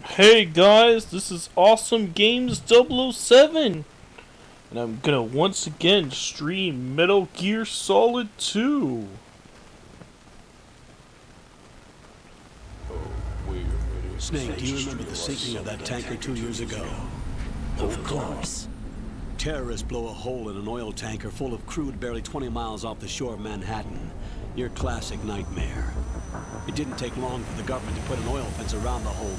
Hey guys, this is Awesome Games 007, and I'm gonna once again stream Metal Gear Solid 2. Snake, do you remember the sinking of that tanker 2 years ago? Of course. Terrorists blow a hole in an oil tanker full of crude barely 20 miles off the shore of Manhattan. Your classic nightmare. It didn't take long for the government to put an oil fence around the hole.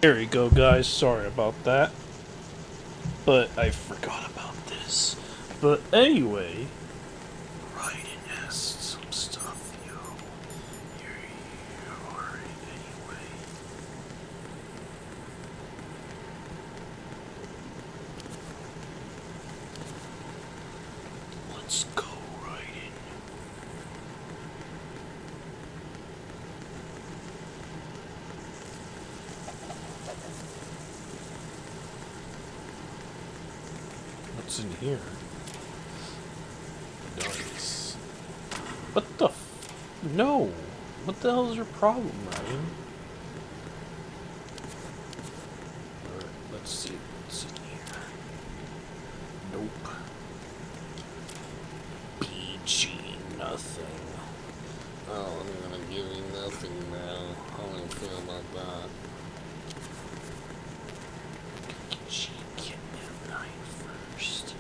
There we go, guys. Sorry about that. But I forgot about this. But anyway, Raiden has some stuff, yo. Here you are, anyway. Let's go, Raiden. What's in here? Nice. What the No! What the hell is your problem, Ryan? Alright, let's see what's in here. Nope. PG, nothing. Oh, I'm gonna give you nothing now. How do you feel about that? She get M9 first.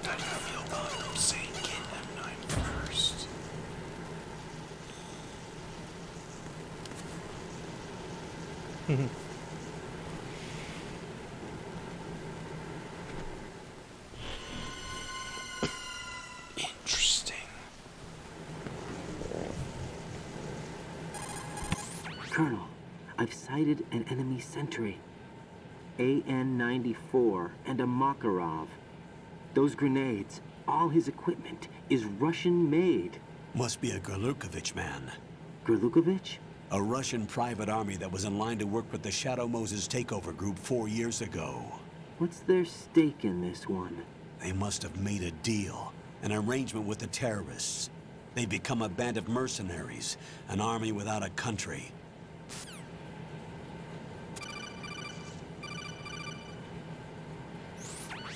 How do you feel about them saying get M9 first? Interesting. Colonel, I've sighted an enemy sentry. AN-94 and a Makarov. Those grenades, all his equipment, is Russian-made. Must be a Gurlukovich man. Gurlukovich? A Russian private army that was in line to work with the Shadow Moses takeover group 4 years ago. What's their stake in this one? They must have made a deal, an arrangement with the terrorists. They've become a band of mercenaries, an army without a country.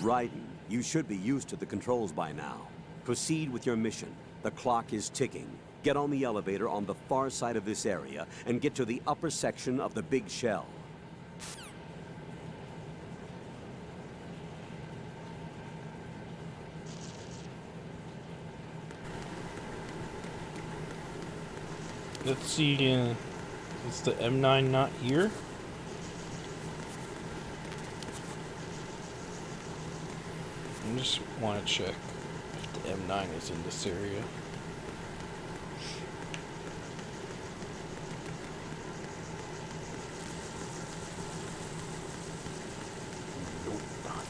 Raiden, you should be used to the controls by now. Proceed with your mission. The clock is ticking. Get on the elevator on the far side of this area and get to the upper section of the big shell. Let's see, is the M9 not here? I just want to check if the M9 is in this area. Nope, not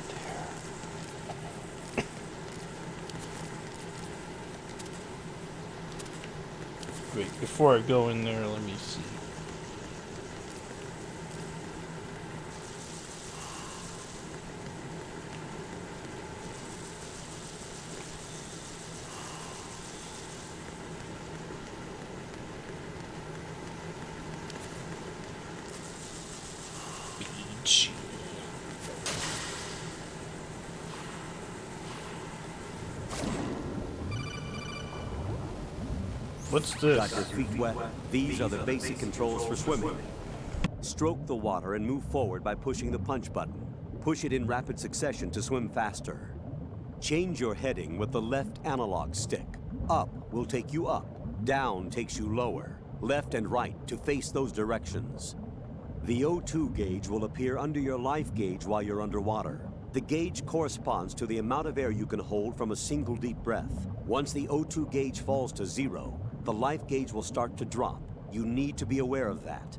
there. Wait, before I go in there, let me see. BG. What's this? Got your feet wet? These are the basic controls for swimming. Stroke the water and move forward by pushing the punch button. Push it in rapid succession to swim faster. Change your heading with the left analog stick. Up will take you up. Down takes you lower. Left and right to face those directions. The O2 gauge will appear under your life gauge while you're underwater. The gauge corresponds to the amount of air you can hold from a single deep breath. Once the O2 gauge falls to 0, the life gauge will start to drop. You need to be aware of that.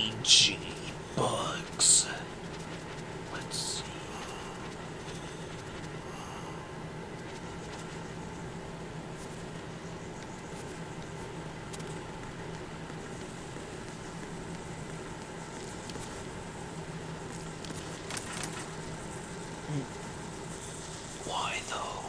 BG bugs. Let's see. Why though?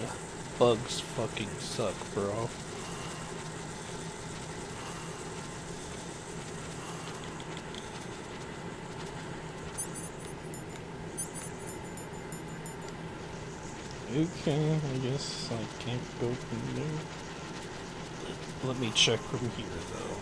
Yeah, bugs fucking suck, bro. Okay, I guess I can't go from there. Let me check from here, though.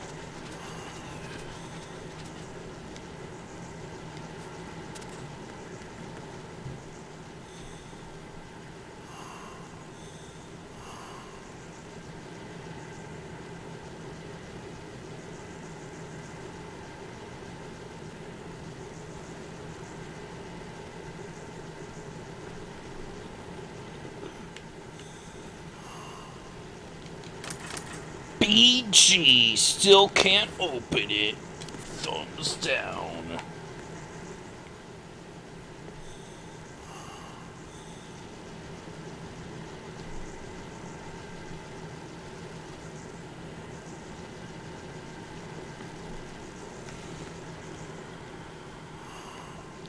BG still can't open it. Thumbs down.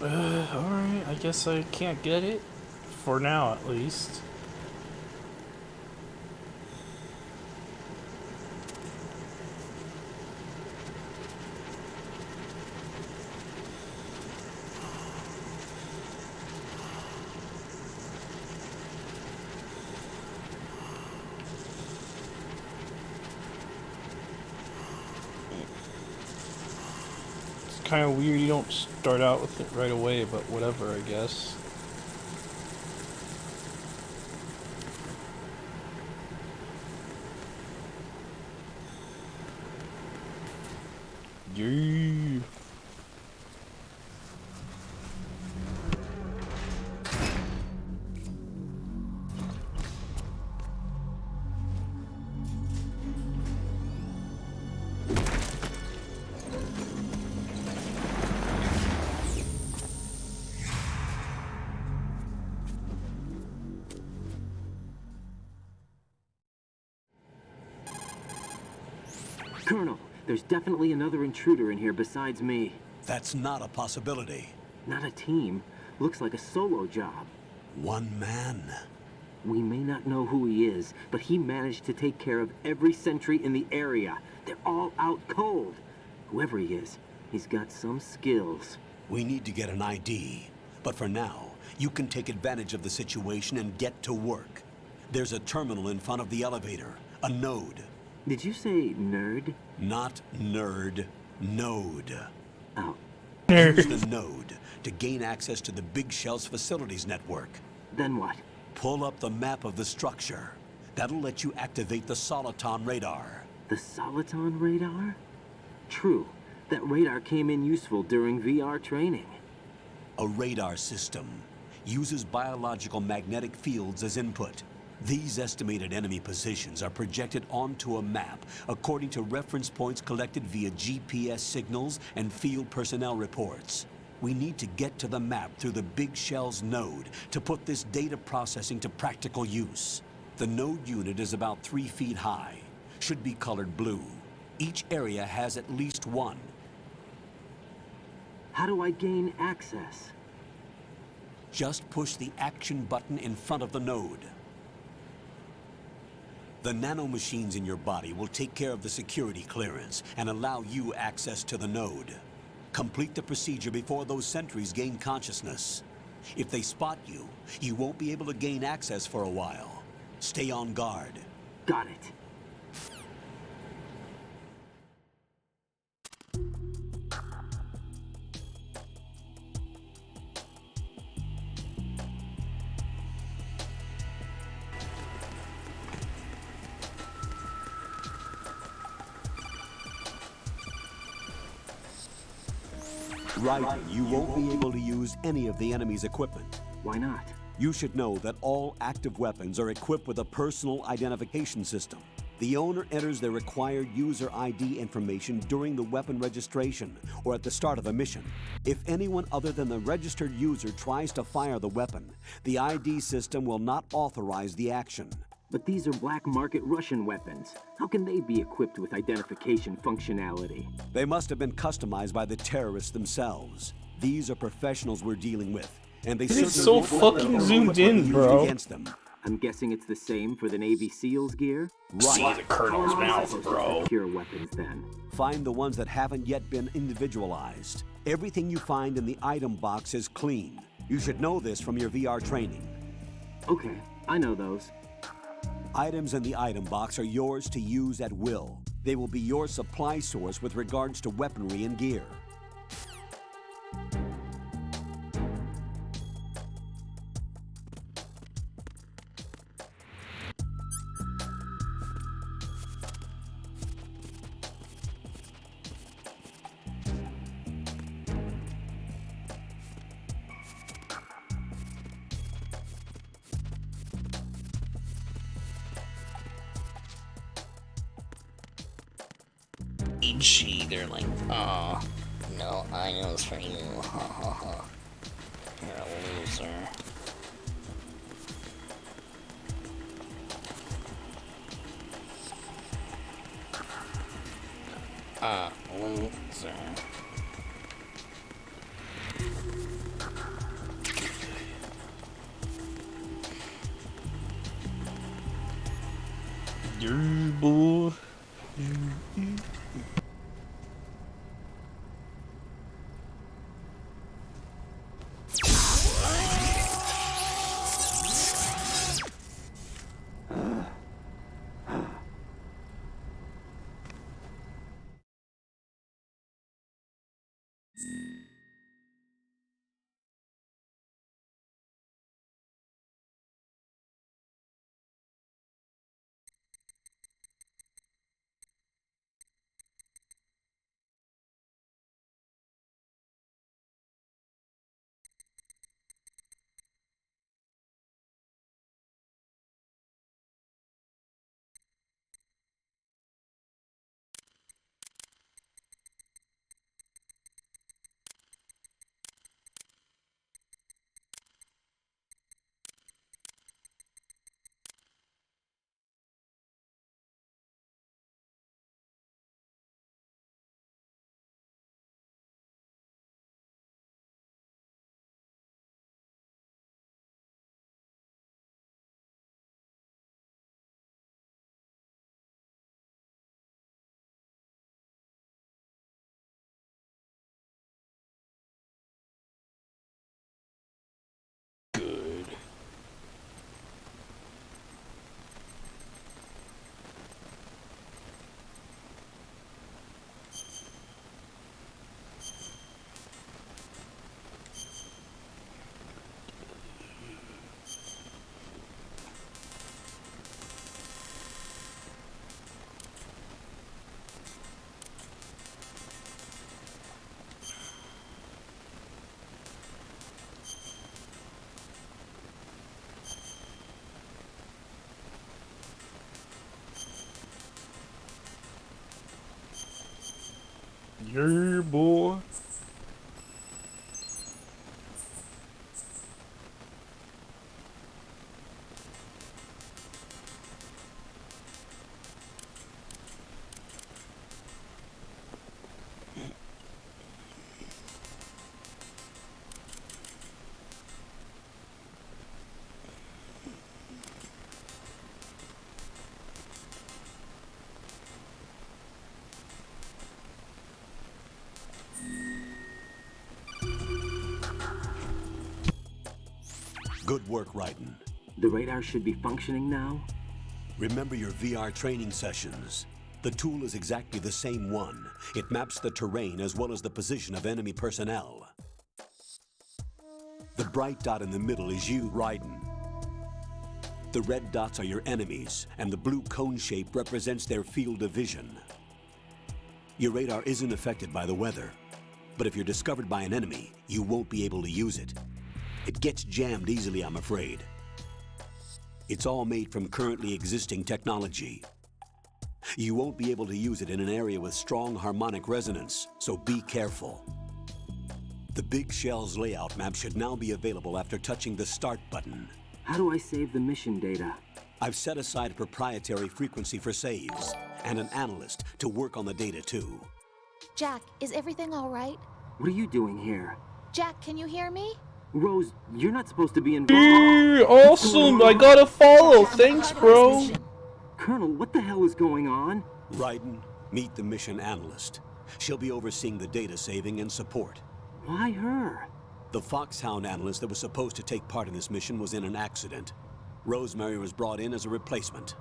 Alright, I guess I can't get it. For now, at least. Kind of weird you don't start out with it right away, but whatever, I guess. Yeah. Colonel, there's definitely another intruder in here besides me. That's not a possibility. Not a team. Looks like a solo job. One man. We may not know who he is, but he managed to take care of every sentry in the area. They're all out cold. Whoever he is, he's got some skills. We need to get an ID. But for now, you can take advantage of the situation and get to work. There's a terminal in front of the elevator. A node. Did you say nerd? Not nerd. Node. Oh. Use the node to gain access to the Big Shell's facilities network. Then what? Pull up the map of the structure. That'll let you activate the Soliton radar. The Soliton radar? True. That radar came in useful during VR training. A radar system uses biological magnetic fields as input. These estimated enemy positions are projected onto a map according to reference points collected via GPS signals and field personnel reports. We need to get to the map through the Big Shell's node to put this data processing to practical use. The node unit is about 3 feet high, should be colored blue. Each area has at least one. How do I gain access? Just push the action button in front of the node. The nanomachines in your body will take care of the security clearance and allow you access to the node. Complete the procedure before those sentries gain consciousness. If they spot you, you won't be able to gain access for a while. Stay on guard. Got it. Raiden, you won't be able to use any of the enemy's equipment. Why not? You should know that all active weapons are equipped with a personal identification system. The owner enters their required user ID information during the weapon registration or at the start of a mission. If anyone other than the registered user tries to fire the weapon, the ID system will not authorize the action. But these are black market Russian weapons. How can they be equipped with identification functionality? They must have been customized by the terrorists themselves. These are professionals we're dealing with, and they It's so fucking zoomed in, bro. against them. I'm guessing it's the same for the Navy SEALs gear? See the colonel's mouth, bro. Secure weapons then. Find the ones that haven't yet been individualized. Everything you find in the item box is clean. You should know this from your VR training. Okay, I know those. Items in the item box are yours to use at will. They will be your supply source with regards to weaponry and gear. Gee, they're like, oh, no items for you, ha ha ha. You're a loser. Loser. Yeah, boy. Good. Yeah, boy. Good work, Raiden. The radar should be functioning now? Remember your VR training sessions. The tool is exactly the same one. It maps the terrain as well as the position of enemy personnel. The bright dot in the middle is you, Raiden. The red dots are your enemies, and the blue cone shape represents their field of vision. Your radar isn't affected by the weather, but if you're discovered by an enemy, you won't be able to use it. It gets jammed easily, I'm afraid. It's all made from currently existing technology. You won't be able to use it in an area with strong harmonic resonance, so be careful. The Big Shell's layout map should now be available after touching the Start button. How do I save the mission data? I've set aside a proprietary frequency for saves, and an analyst to work on the data too. Jack, is everything all right? What are you doing here? Jack, can you hear me? Rose, you're not supposed to be involved. Dude, awesome! I gotta follow. Thanks, bro. Colonel, what the hell is going on? Raiden, meet the mission analyst. She'll be overseeing the data saving and support. Why her? The Foxhound analyst that was supposed to take part in this mission was in an accident. Rosemary was brought in as a replacement.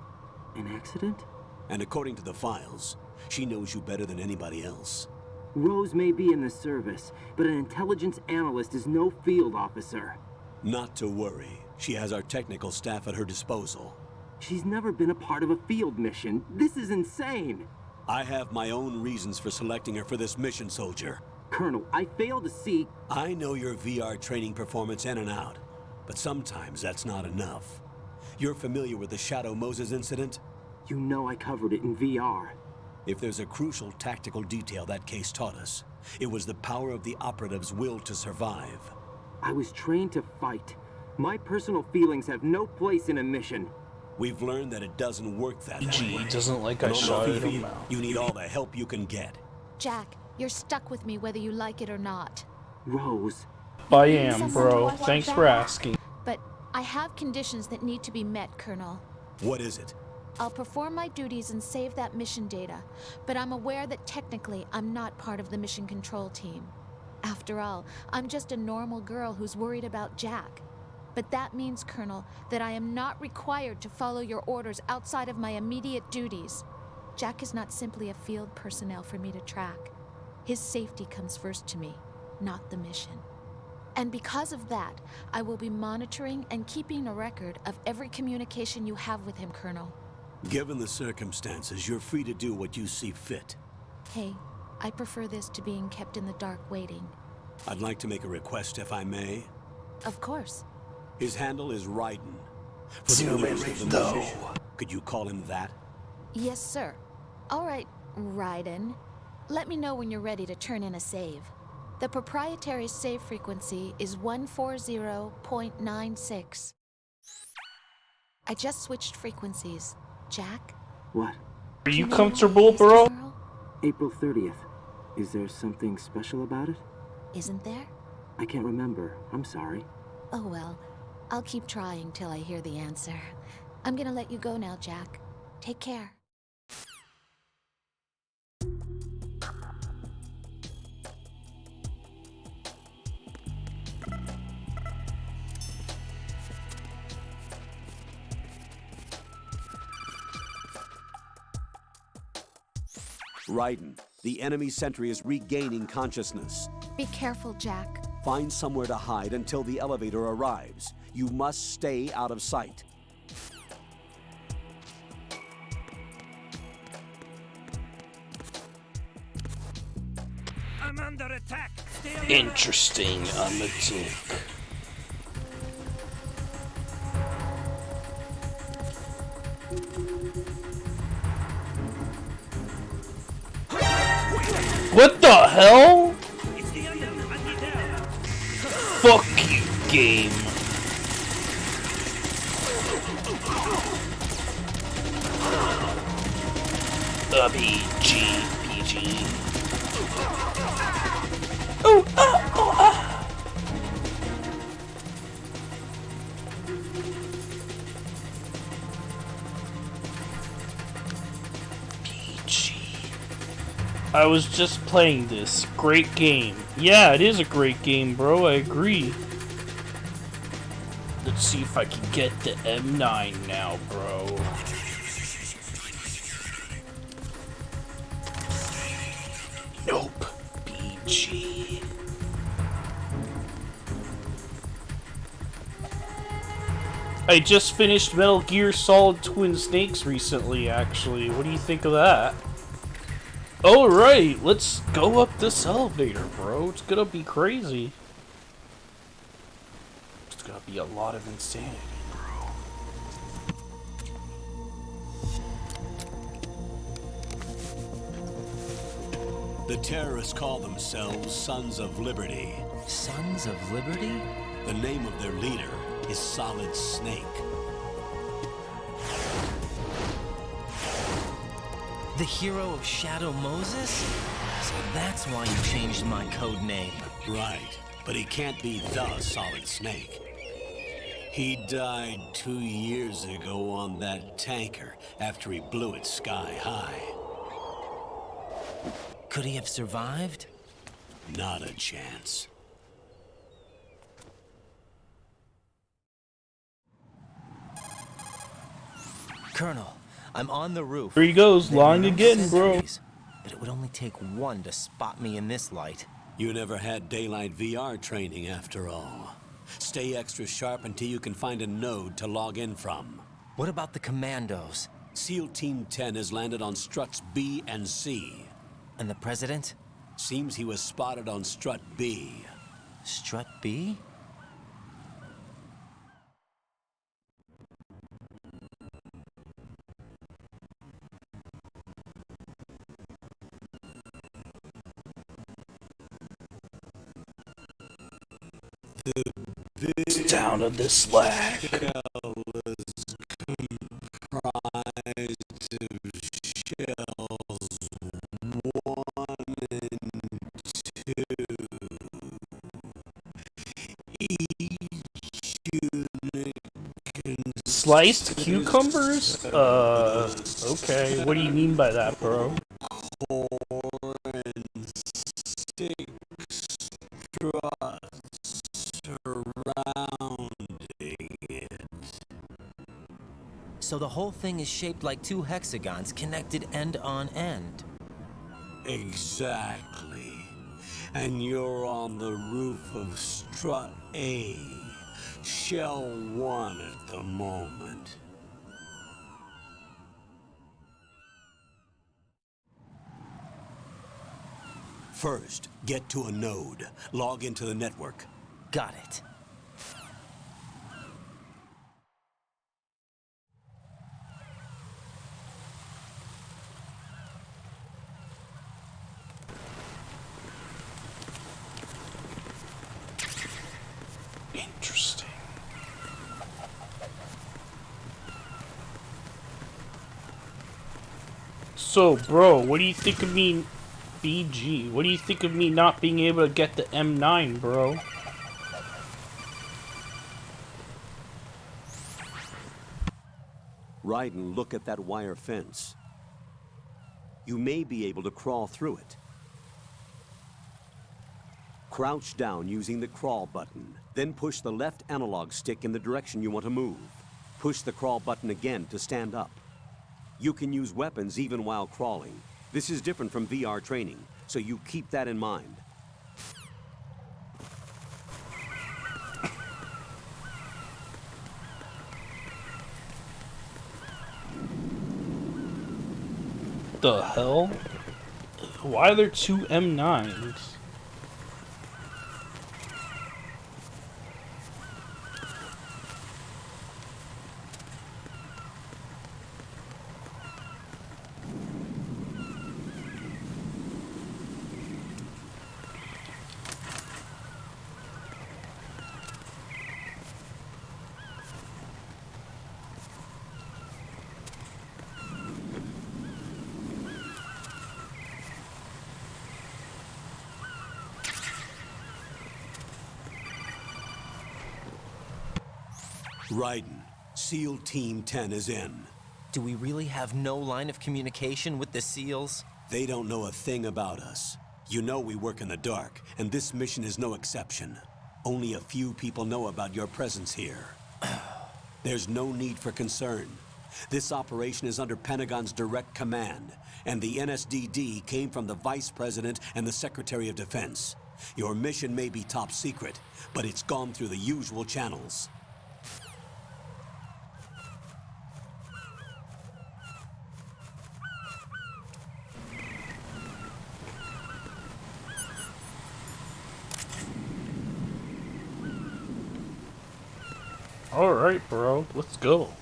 An accident? And according to the files, she knows you better than anybody else. Rose may be in the service, but an intelligence analyst is no field officer. Not to worry. She has our technical staff at her disposal. She's never been a part of a field mission. This is insane. I have my own reasons for selecting her for this mission, soldier. Colonel, I fail to see... I know your VR training performance in and out, but sometimes that's not enough. You're familiar with the Shadow Moses incident? You know I covered it in VR. If there's a crucial tactical detail that case taught us, it was the power of the operative's will to survive. I was trained to fight. My personal feelings have no place in a mission. We've learned that it doesn't work that way. Gee, doesn't like I And on the shot field, him out. you need all the help you can get. Jack, you're stuck with me whether you like it or not. Rose, I am, bro. Thanks for asking. But I have conditions that need to be met, Colonel. What is it? I'll perform my duties and save that mission data, but I'm aware that technically I'm not part of the mission control team. After all, I'm just a normal girl who's worried about Jack. But that means, Colonel, that I am not required to follow your orders outside of my immediate duties. Jack is not simply a field personnel for me to track. His safety comes first to me, not the mission. And because of that, I will be monitoring and keeping a record of every communication you have with him, Colonel. Given the circumstances, you're free to do what you see fit. Hey, I prefer this to being kept in the dark waiting. I'd like to make a request, if I may. Of course. His handle is Raiden. For the duration of the mission, could you call him that? Yes, sir. All right, Raiden. Let me know when you're ready to turn in a save. The proprietary save frequency is 140.96. I just switched frequencies. Jack? what? Are you comfortable, bro? April 30th. Is there something special about it? Isn't there? I can't remember. I'm sorry. Oh well, I'll keep trying till I hear the answer. I'm gonna let you go now, Jack. Take care. Raiden, the enemy sentry is regaining consciousness. Be careful, Jack. Find somewhere to hide until the elevator arrives. You must stay out of sight. I'm under attack. Interesting on the tick. What the hell? Fuck you, game. PG. Oh, PG. I was just playing this. Great game. Yeah, it is a great game, bro. I agree. Let's see if I can get the M9 now, bro. Nope. PG. I just finished Metal Gear Solid Twin Snakes recently, actually. What do you think of that? Alright, let's go up this elevator, bro. It's gonna be crazy. It's gotta be a lot of insanity, bro. The terrorists call themselves Sons of Liberty. Sons of Liberty? The name of their leader is Solid Snake. The hero of Shadow Moses? So that's why you changed my code name. Right, but he can't be the Solid Snake. He died 2 years ago on that tanker after he blew it sky high. Could he have survived? Not a chance. Colonel, I'm on the roof. Here he goes, There are lying no again, bro. sentries, but it would only take one to spot me in this light. You never had daylight VR training after all. Stay extra sharp until you can find a node to log in from. What about the commandos? SEAL Team 10 has landed on struts B and C. And the president? Seems he was spotted on strut B. Strut B? Down of the slack. Sliced cucumbers? Okay. What do you mean by that, bro? So the whole thing is shaped like two hexagons connected end on end. Exactly. And you're on the roof of strut A, shell 1 at the moment. First, get to a node. Log into the network. Got it. Interesting. So, bro, what do you think of me, BG? What do you think of me not being able to get the M9, bro? Raiden, look at that wire fence. You may be able to crawl through it. Crouch down using the crawl button. Then push the left analog stick in the direction you want to move. Push the crawl button again to stand up. You can use weapons even while crawling. This is different from VR training, so you keep that in mind. The hell? Why are there two M9s? Raiden, SEAL Team 10 is in. Do we really have no line of communication with the SEALs? They don't know a thing about us. You know we work in the dark, and this mission is no exception. Only a few people know about your presence here. There's no need for concern. This operation is under Pentagon's direct command, and the NSDD came from the Vice President and the Secretary of Defense. Your mission may be top secret, but it's gone through the usual channels. Alright, bro. Let's go.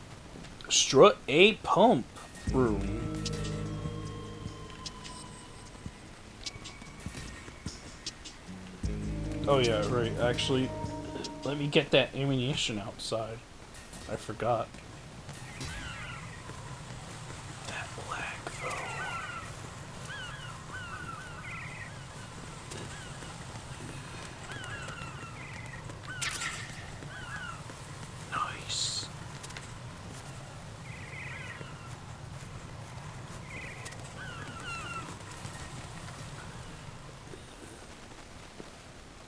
Strut A pump room. Oh yeah, right. Actually, let me get that ammunition outside. I forgot. That lag, though. Nice.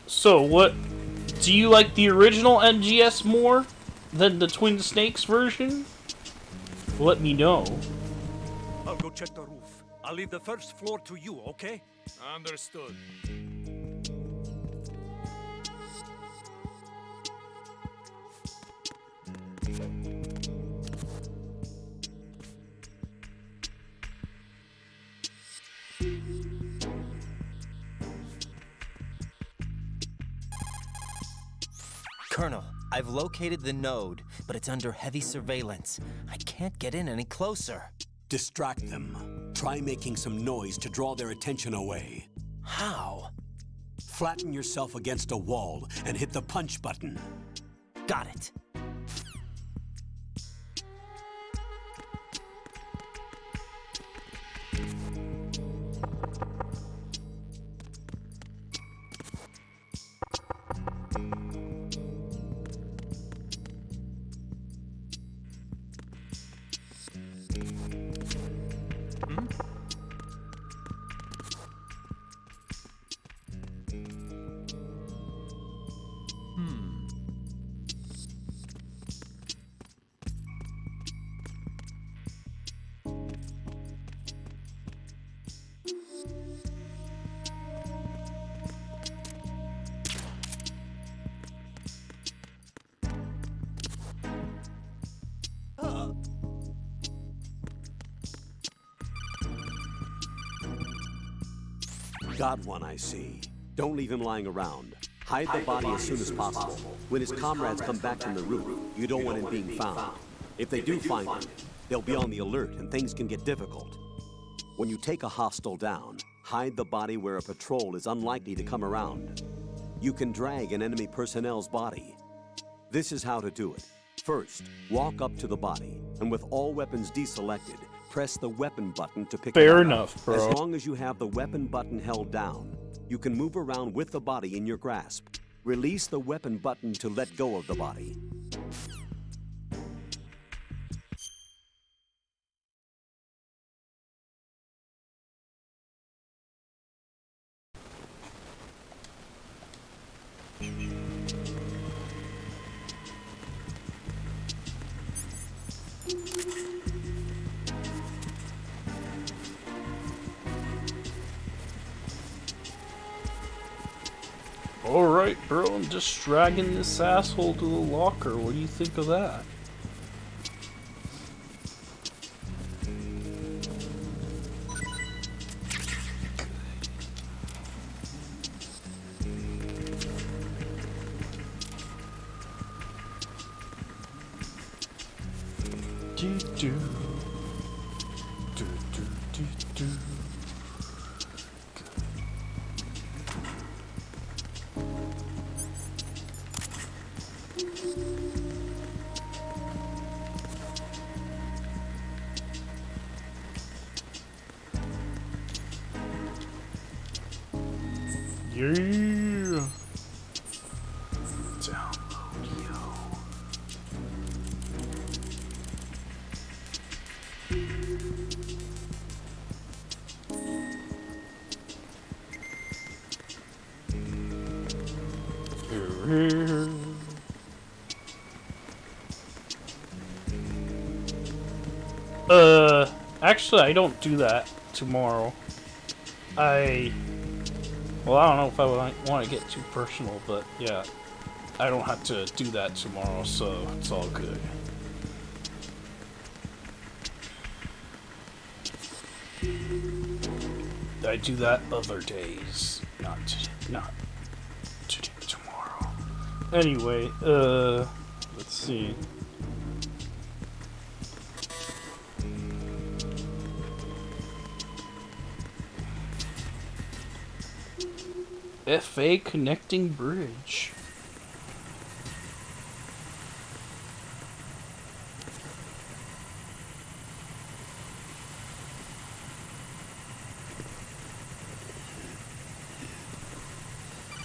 So, what... Do you like the original MGS more than the Twin Snakes version? Let me know. I'll go check the roof. I'll leave the first floor to you, okay? Understood. Colonel, I've located the node, but it's under heavy surveillance. I can't get in any closer. Distract them. Try making some noise to draw their attention away. How? Flatten yourself against a wall and hit the punch button. Got it. Got one, I see. Don't leave him lying around. Hide the body as soon as possible. When his comrades come back from the roof, you don't want him being found. If they do find him, they'll be on the alert and things can get difficult. When you take a hostile down, hide the body where a patrol is unlikely to come around. You can drag an enemy personnel's body. This is how to do it. First, walk up to the body, and with all weapons deselected, press the weapon button to pick it up. Fair enough, bro. As long as you have the weapon button held down, you can move around with the body in your grasp. Release the weapon button to let go of the body. Alright, bro, I'm just dragging this asshole to the locker. What do you think of that? Do do do do do do. Yeah. Download, yo. Actually, I don't do that tomorrow. Well, I don't know if I want to get too personal, but yeah, I don't have to do that tomorrow, so it's all good. I do that other days, not today, tomorrow. Anyway, Let's see. FA connecting bridge.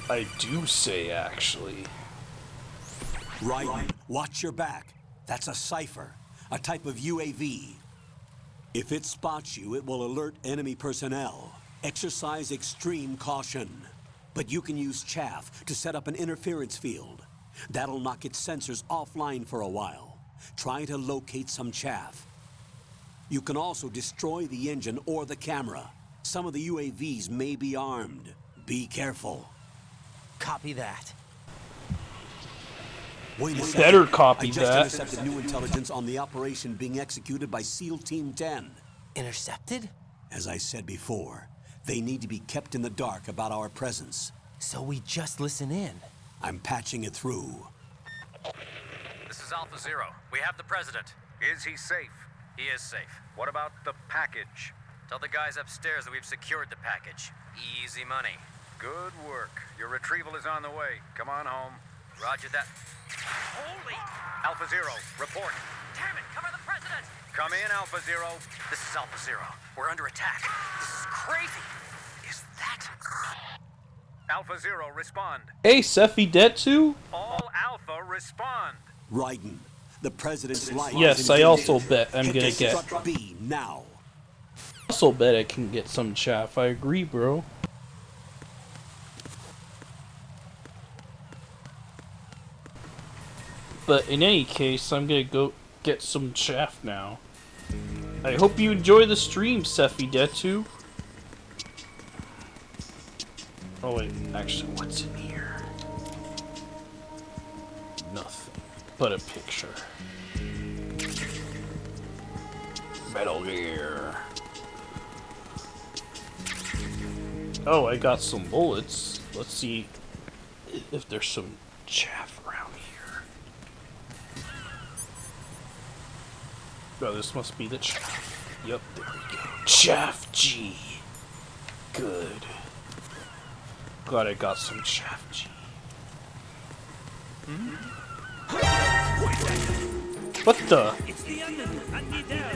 I do say, actually. Raiden, watch your back. That's a cipher, a type of UAV. If it spots you, it will alert enemy personnel. Exercise extreme caution. But you can use chaff to set up an interference field. That'll knock its sensors offline for a while. Try to locate some chaff. You can also destroy the engine or the camera. Some of the UAVs may be armed. Be careful. Copy that. Wait a second. Better copy I just that. intercepted new intelligence on the operation being executed by SEAL Team 10. Intercepted? As I said before, they need to be kept in the dark about our presence. So we just listen in. I'm patching it through. This is Alpha Zero. We have the president. Is he safe? He is safe. What about the package? Tell the guys upstairs that we've secured the package. Easy money. Good work. Your retrieval is on the way. Come on home. Roger that. Holy! Alpha Zero, report. Damn it, cover the president! Come in, Alpha Zero. This is Alpha Zero. We're under attack. This is crazy. Is that... Alpha Zero, respond. Hey, Sephi Detsu? All Alpha, respond. Raiden, the president's life. Yes, is I in also danger. bet I'm Hit gonna the get. strut B now. Also bet I can get some chaff. I agree, bro. But in any case, I'm gonna go get some chaff now. I hope you enjoy the stream, Sephi Detsu. Oh wait, actually, what's in here? Nothing but a picture. Metal Gear. Oh, I got some bullets. Let's see if there's some chaff around here. Oh, this must be the chaff. Yep, there we go. Chaff G. Good. Glad I got some chaff G. What the? It's the enemy. I need help.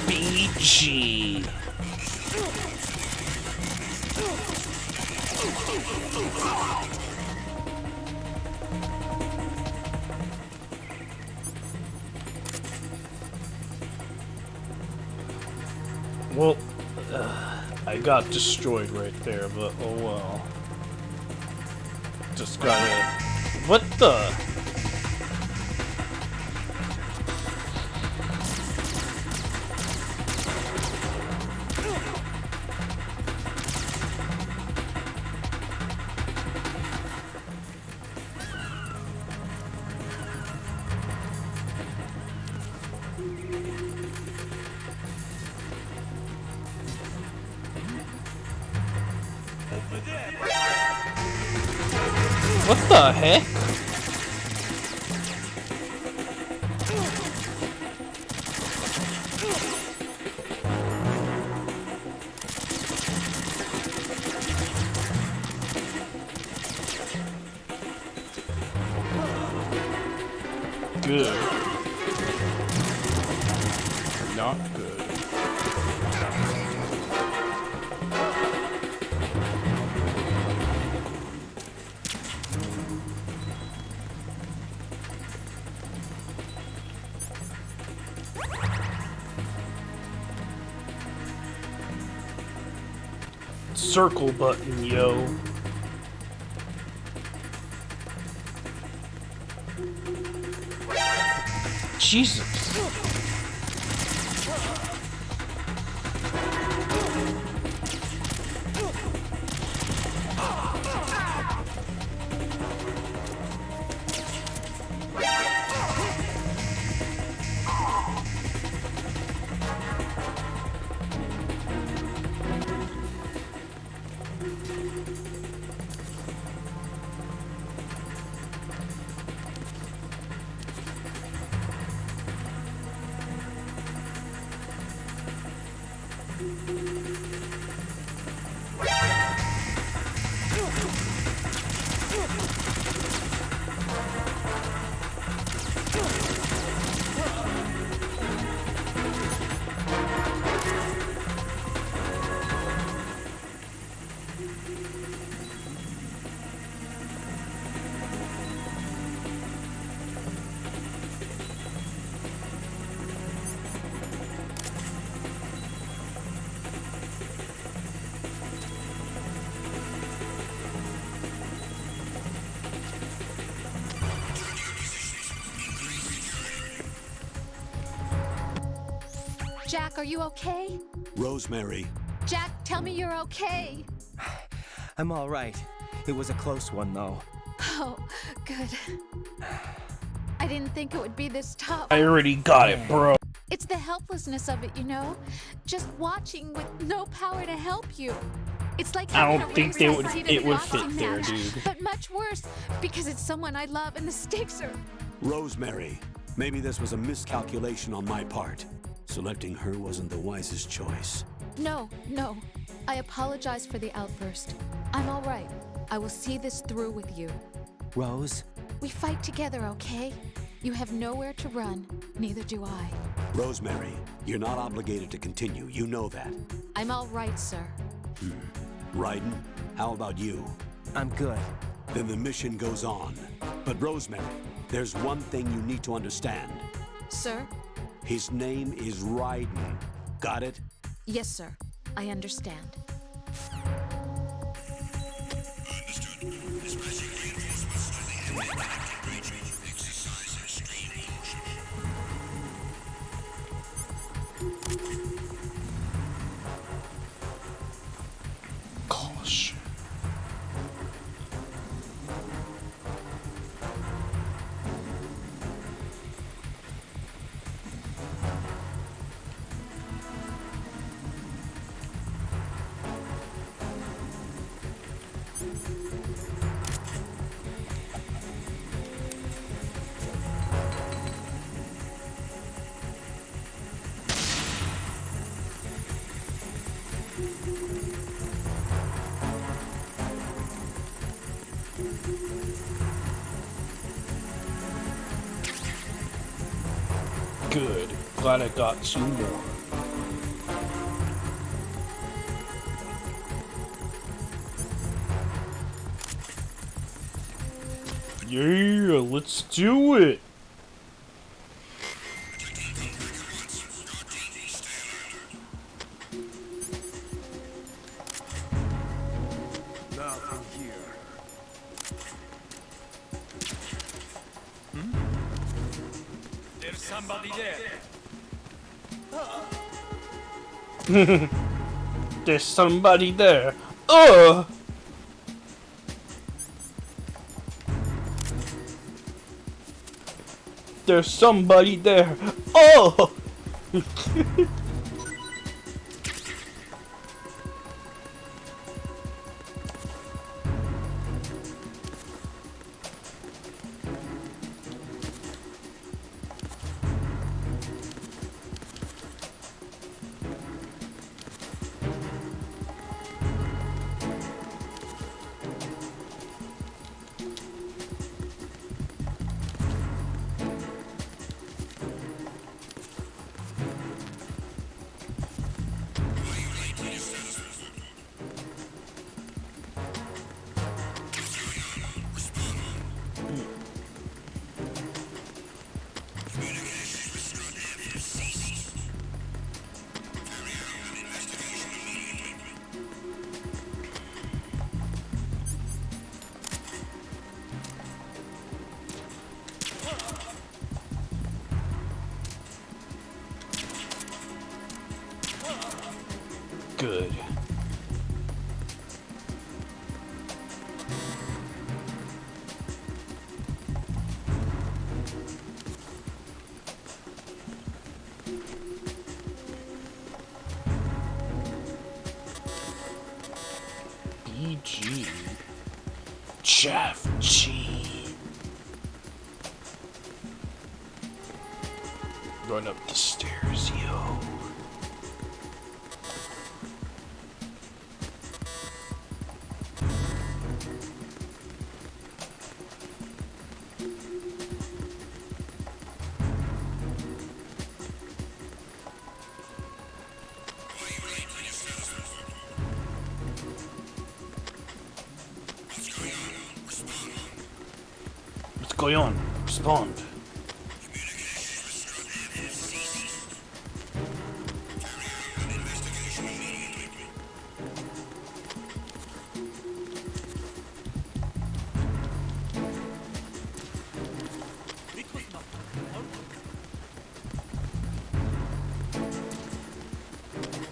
BG. Well, I got destroyed right there, but oh well. Just gotta... What the? What the heck? Good. Not good. Circle button, yo. Jesus. Jack, are you okay? Rosemary, Jack, tell me you're okay. I'm all right. It was a close one, though. Oh, good. I didn't think it would be this tough. I already got it, bro. It's the helplessness of it, you know? Just watching with no power to help you. It's like I having don't a think ringside it seat in a would boxing fit there, match, dude. But much worse, because it's someone I love and the stakes are... Rosemary, maybe this was a miscalculation on my part. Selecting her wasn't the wisest choice. No. I apologize for the outburst. I'm all right. I will see this through with you. Rose? We fight together, okay? You have nowhere to run. Neither do I. Rosemary, you're not obligated to continue. You know that. I'm all right, sir. Raiden, how about you? I'm good. Then the mission goes on. But Rosemary, there's one thing you need to understand. Sir? His name is Raiden. Got it? Yes, sir. I understand. Gosh. Good. Glad I got 2 more. Yeah, let's do it. Now from here. There's somebody there. There's somebody there. Ugh! There's somebody there. Oh! Good. BG. Jeff G. Run up the stairs, yo. What's going on? Respond.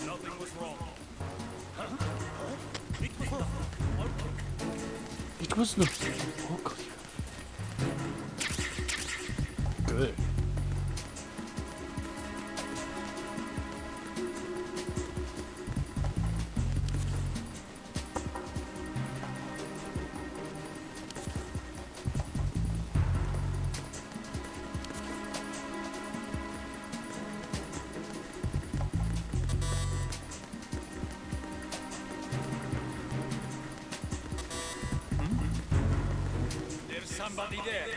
Nothing was wrong. It was nothing. Okay. Good. There's somebody there.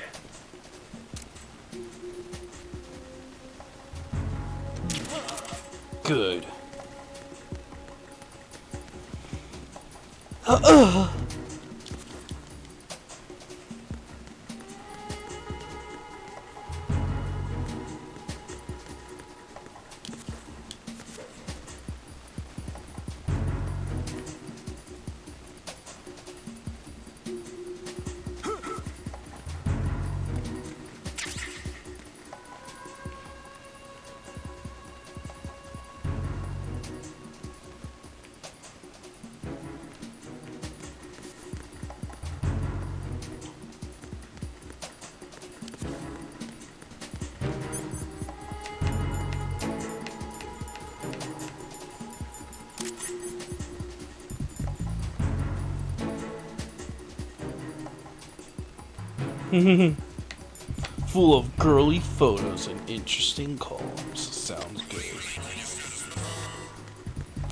Good. Full of girly photos and interesting columns. Sounds good.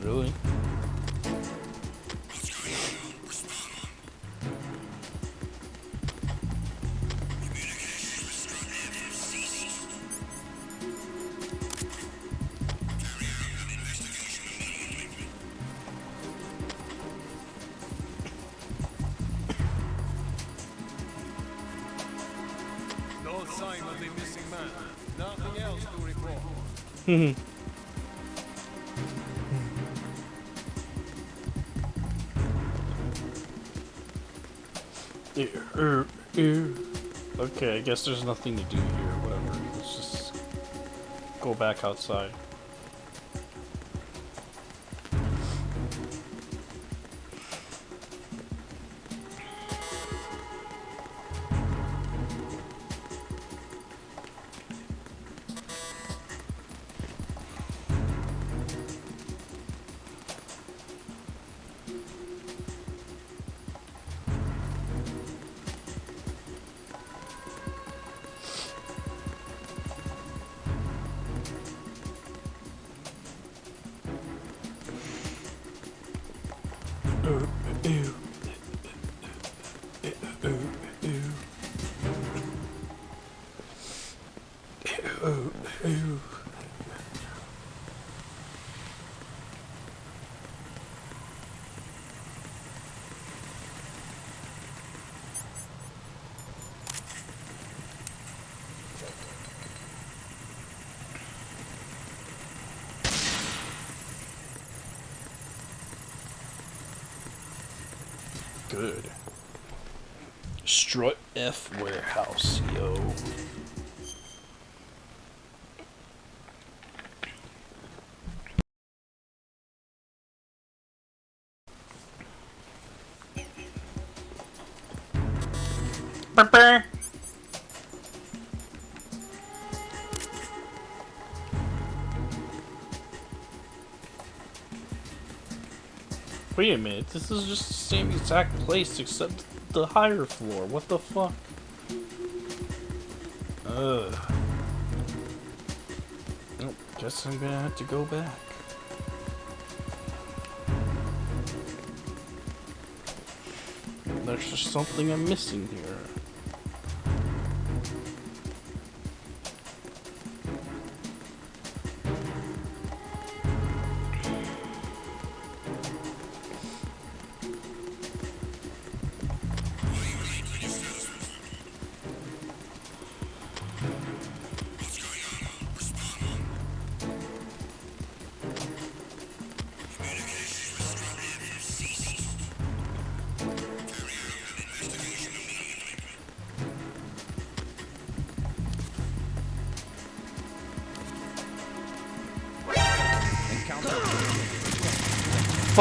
Really? No sign of the missing man. Nothing else to report. Okay, I guess there's nothing to do here. Whatever. Let's just go back outside. Good. Strut F warehouse, yo. Burr. Wait a minute, this is just the same exact place except the higher floor. What the fuck? Ugh. Nope, guess I'm gonna have to go back. There's just something I'm missing here.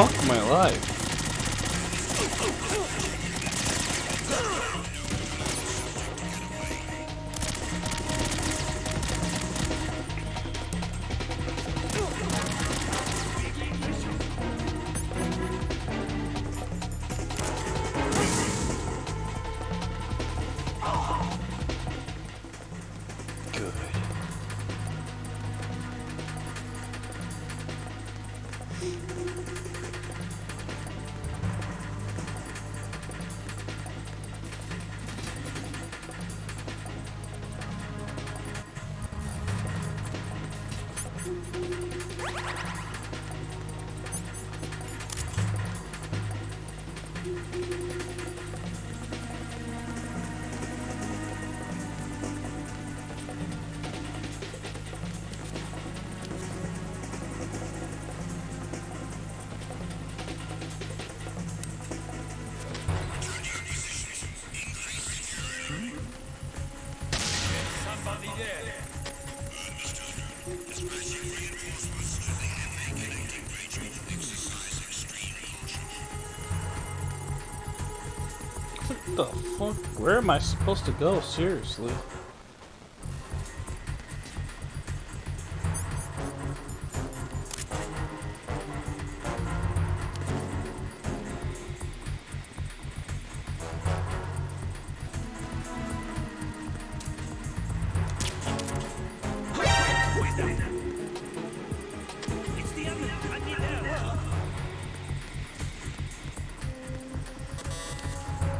Fuck my life. Good. What the fuck? Where am I supposed to go? Seriously.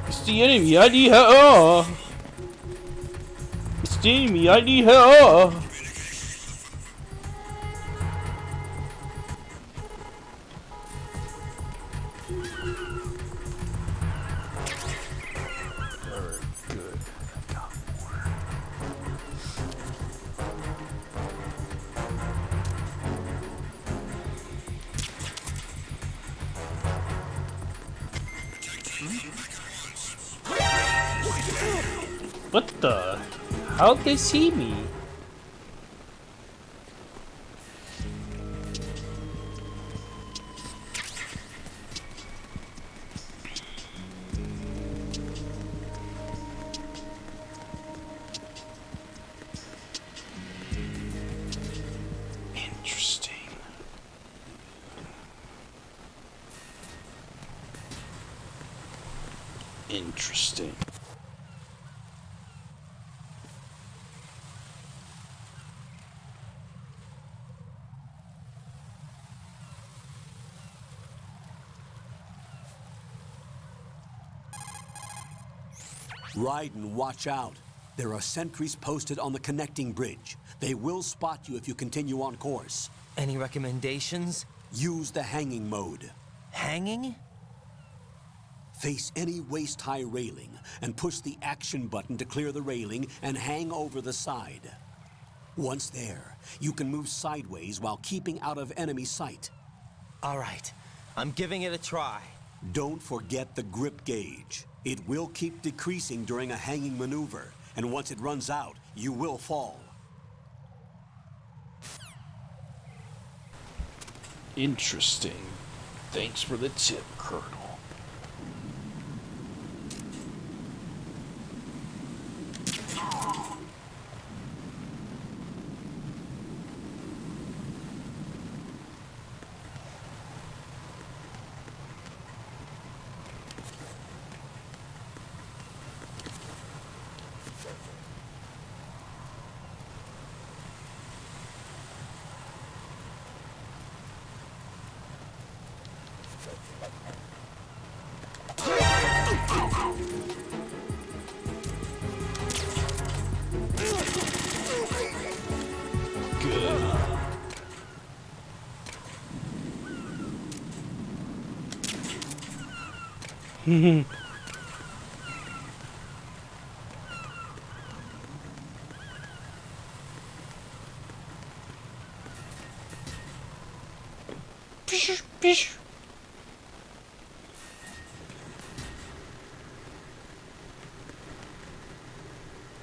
It's the enemy, I need help! It's the enemy, I need help! Very good. I got more. What the? How'd they see me? Interesting. Interesting. Raiden, watch out. There are sentries posted on the connecting bridge. They will spot you if you continue on course. Any recommendations? Use the hanging mode. Hanging? Face any waist-high railing and push the action button to clear the railing and hang over the side. Once there, you can move sideways while keeping out of enemy sight. All right, I'm giving it a try. Don't forget the grip gauge. It will keep decreasing during a hanging maneuver, and once it runs out, you will fall. Interesting. Thanks for the tip, Colonel.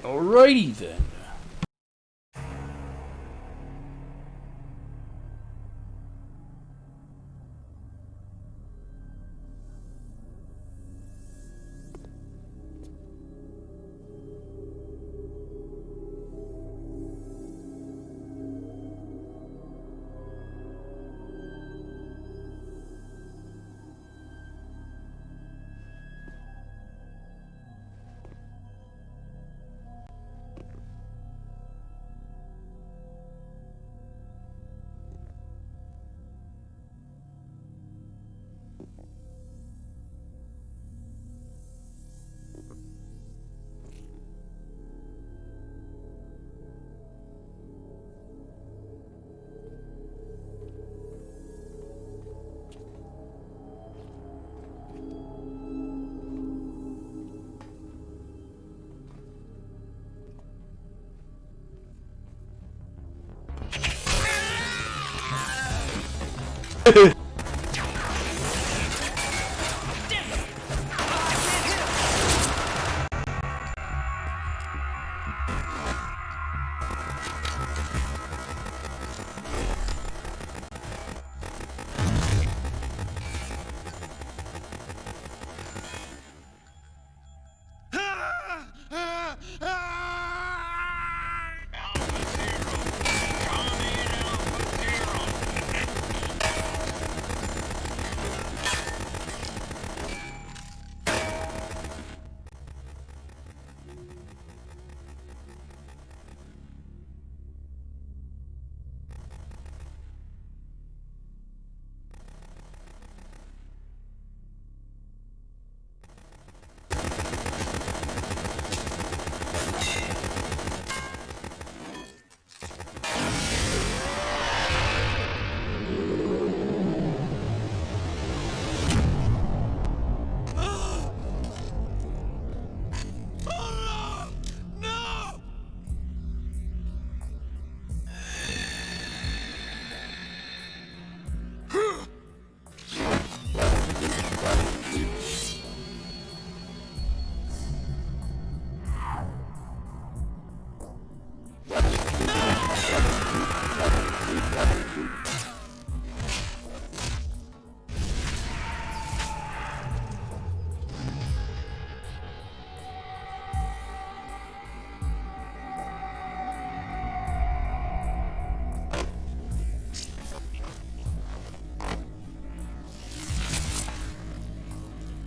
Alrighty then.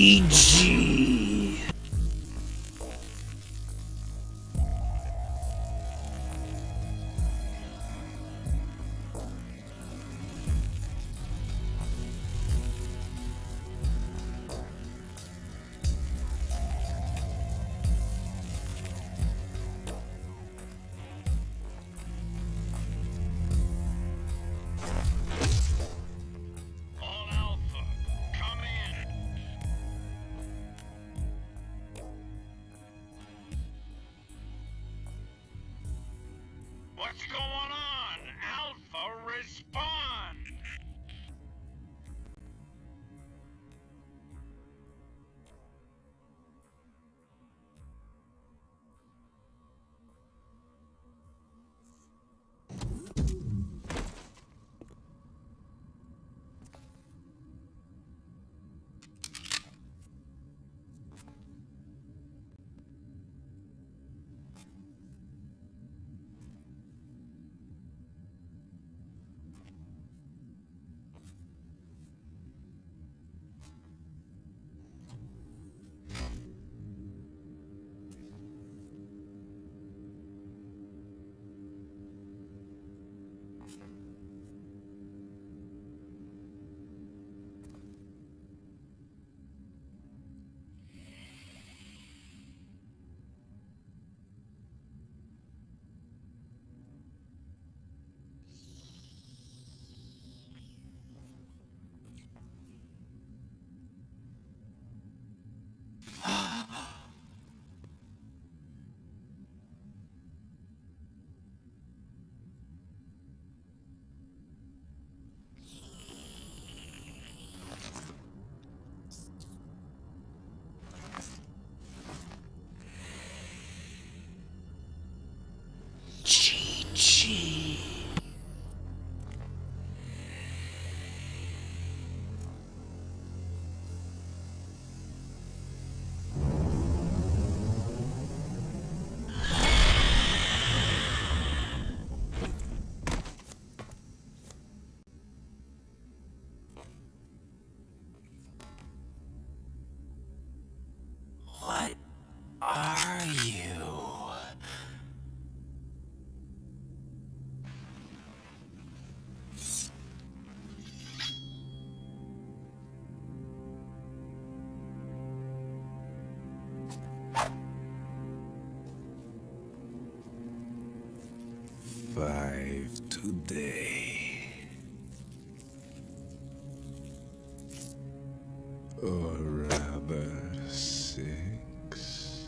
EG. survive today. Or rather, 6.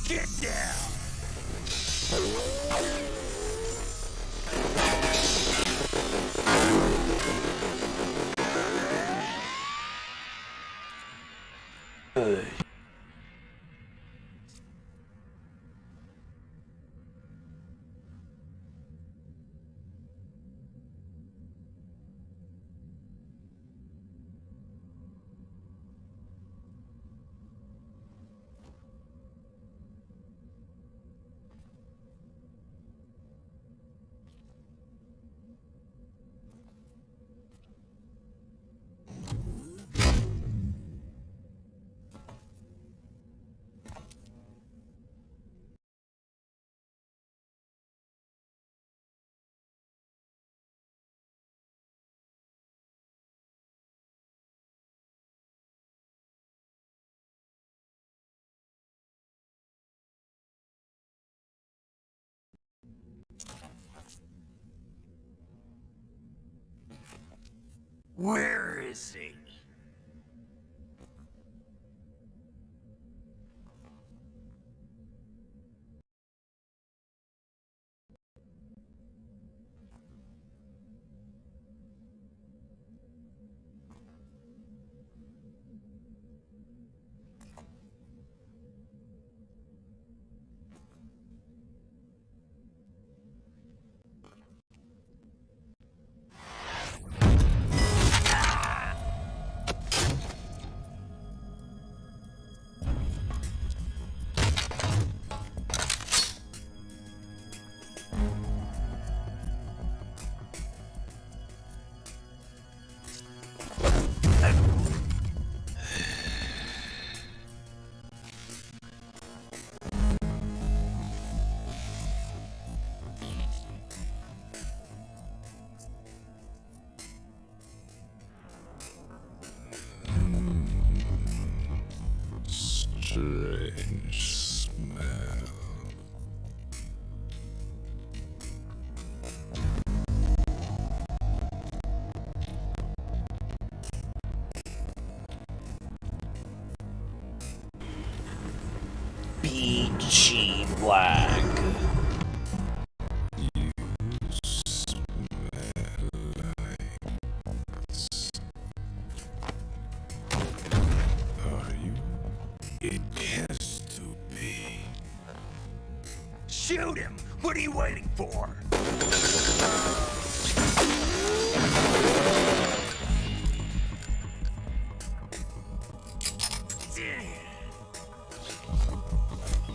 Get down! Where is he? Strange smell. BG Black. You smell like. Are you? It has to be. Shoot him! What are you waiting for?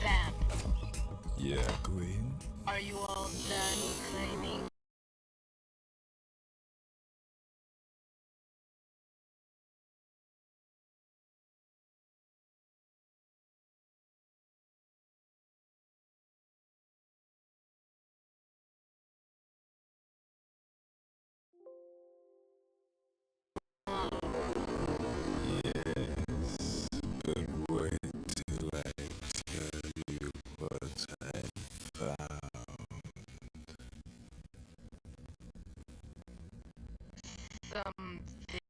Vamp, Yeah, Queen? are you all done claiming? Yes, but wait till I tell you what I found. Something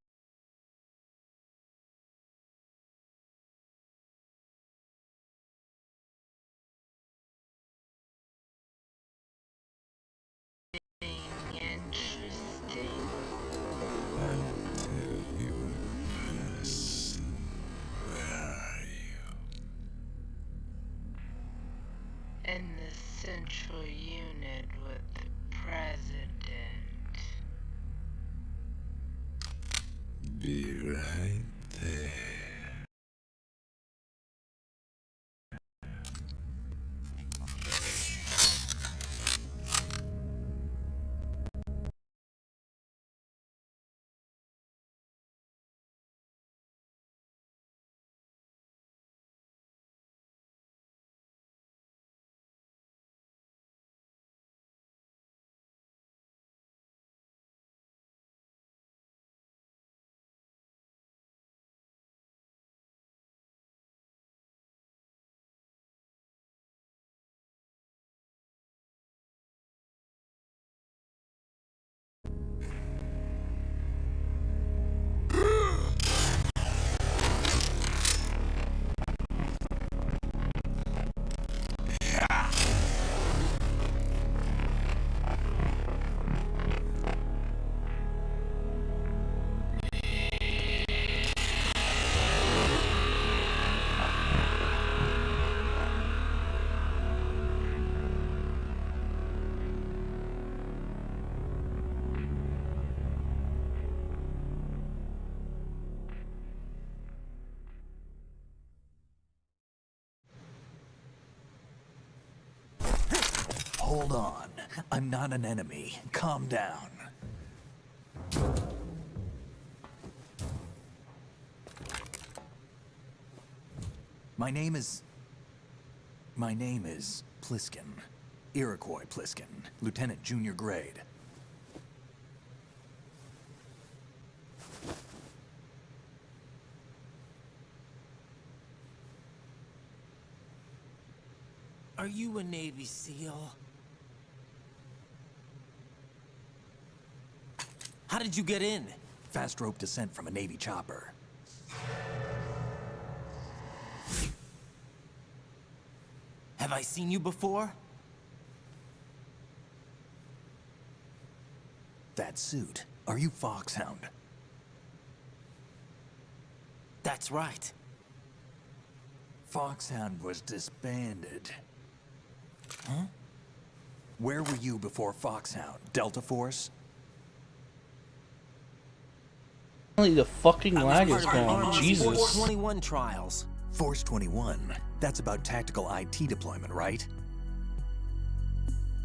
interesting I'll tell you in person. Where are you? in the central unit with the president. Be right there. Hold on. I'm not an enemy. Calm down. My name is Pliskin. Iroquois Pliskin. Lieutenant Junior Grade. Are you a Navy SEAL? How did you get in? Fast rope descent from a Navy chopper. Have I seen you before? That suit. Are you Foxhound? That's right. Foxhound was disbanded. Huh? Where were you before Foxhound? Delta Force? Only the fucking lag is part of going. Army's Jesus. Force 21 trials. Force 21. That's about tactical IT deployment, right?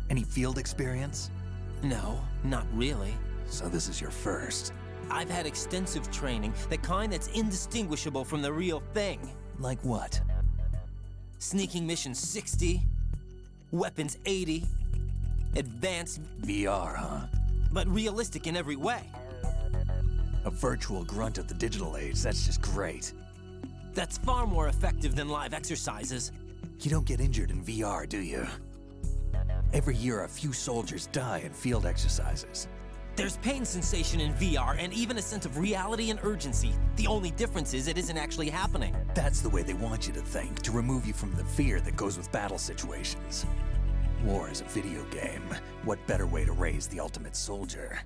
Any field experience? No, not really. So this is your first. I've had extensive training, the kind that's indistinguishable from the real thing. Like what? Sneaking mission 60, weapons 80, advanced VR, huh? but realistic in every way. A virtual grunt of the digital age, that's just great. That's far more effective than live exercises. You don't get injured in VR, do you? Every year, a few soldiers die in field exercises. There's pain sensation in VR and even a sense of reality and urgency. The only difference is it isn't actually happening. That's the way they want you to think, to remove you from the fear that goes with battle situations. War is a video game. What better way to raise the ultimate soldier?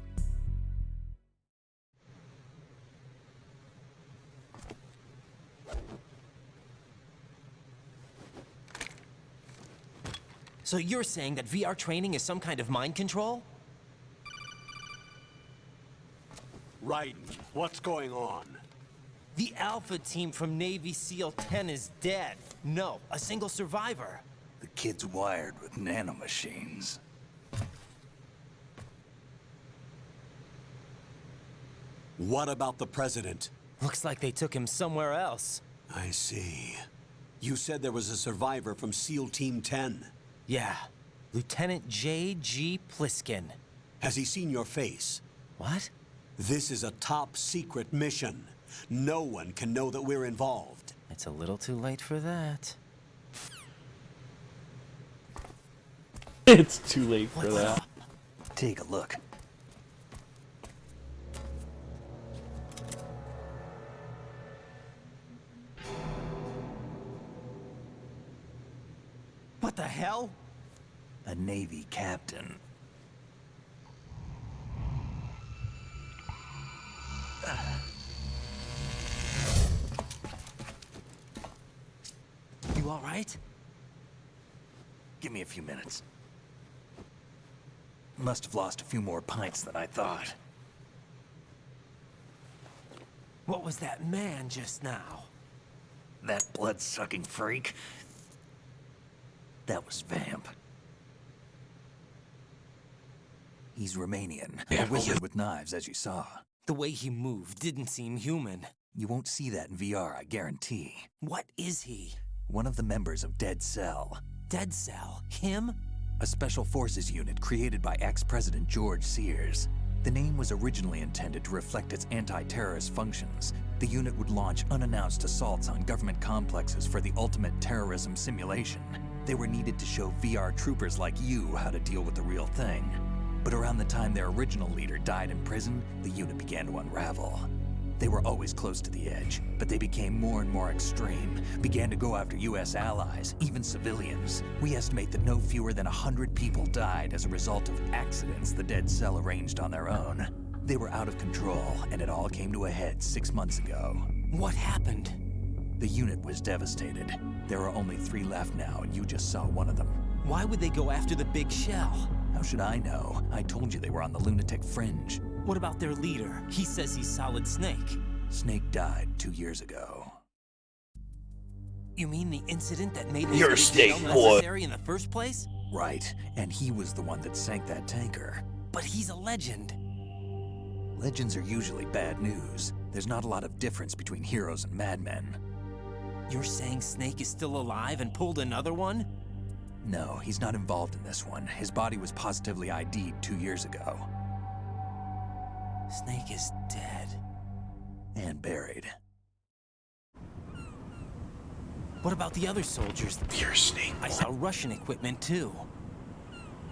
So you're saying that VR training is some kind of mind control? Raiden, what's going on? The Alpha team from Navy SEAL 10 is dead. No, a single survivor. The kid's wired with nanomachines. What about the president? Looks like they took him somewhere else. I see. You said there was a survivor from SEAL Team 10. Yeah, Lieutenant J.G. Pliskin. Has he seen your face? What? This is a top secret mission. No one can know that we're involved. It's a little too late for that. It's too late for that. Take a look. What the hell? A Navy captain. You all right? Give me a few minutes. Must have lost a few more pints than I thought. What was that man just now? That blood-sucking freak? That was Vamp. He's Romanian, a wizard with knives, as you saw. The way he moved didn't seem human. You won't see that in VR, I guarantee. What is he? One of the members of Dead Cell. Dead Cell? Him? A special forces unit created by ex-President George Sears. The name was originally intended to reflect its anti-terrorist functions. The unit would launch unannounced assaults on government complexes for the ultimate terrorism simulation. They were needed to show VR troopers like you how to deal with the real thing. But around the time their original leader died in prison, the unit began to unravel. They were always close to the edge, but they became more and more extreme, began to go after US allies, even civilians. We estimate that no fewer than 100 people died as a result of accidents the Dead Cell arranged on their own. They were out of control, and it all came to a head 6 months ago. What happened? The unit was devastated. There are only 3 left now, and you just saw one of them. Why would they go after the big shell? How should I know? I told you they were on the lunatic fringe. What about their leader? He says he's Solid Snake. Snake died 2 years ago. You mean the incident that made You're this Snake, big shell boy. necessary in the first place? Right, and he was the one that sank that tanker. But he's a legend. Legends are usually bad news. There's not a lot of difference between heroes and madmen. You're saying Snake is still alive and pulled another one? No, he's not involved in this one. His body was positively ID'd 2 years ago. Snake is dead. And buried. What about the other soldiers? Pure Snake. I saw Russian equipment too.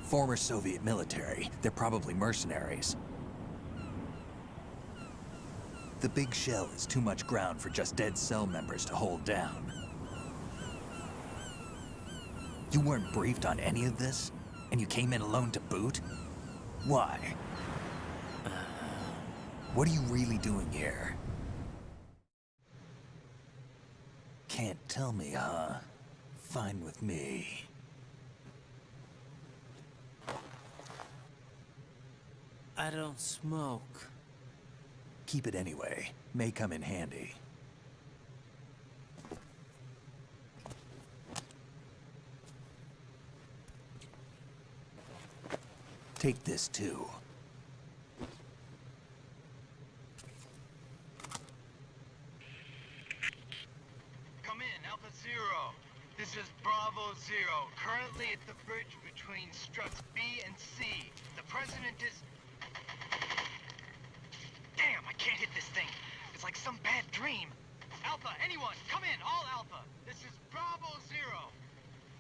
Former Soviet military. They're probably mercenaries. The big shell is too much ground for just dead cell members to hold down. You weren't briefed on any of this? And you came in alone to boot? Why? What are you really doing here? Can't tell me, huh? Fine with me. I don't smoke. Keep it anyway. May come in handy. Take this too. Come in, Alpha Zero. This is Bravo Zero. Currently at the bridge between struts B and C. The president is... Damn, I can't hit this thing. It's like some bad dream. Alpha, anyone, come in, all Alpha. This is Bravo Zero.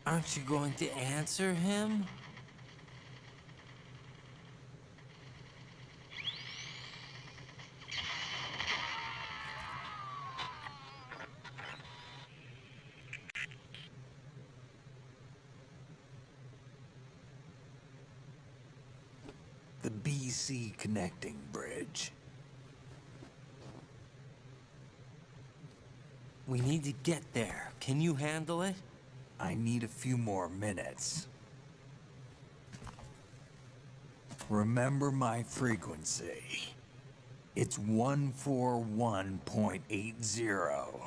Aren't you going to answer him? The BC connecting bridge. We need to get there. Can you handle it? I need a few more minutes. Remember my frequency. It's 141.80.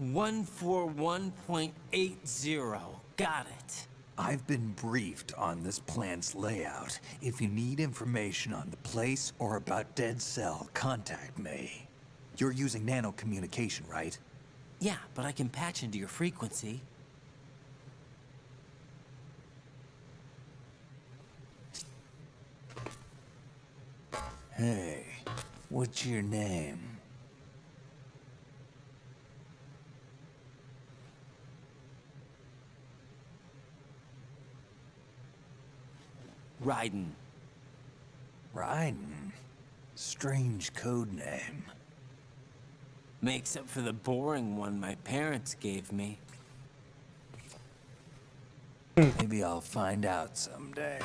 141.80. Got it. I've been briefed on this plant's layout. If you need information on the place or about Dead Cell, contact me. You're using nano communication, right? Yeah, but I can patch into your frequency. Hey, what's your name? Raiden. Raiden? Strange code name. Makes up for the boring one my parents gave me. Maybe I'll find out someday.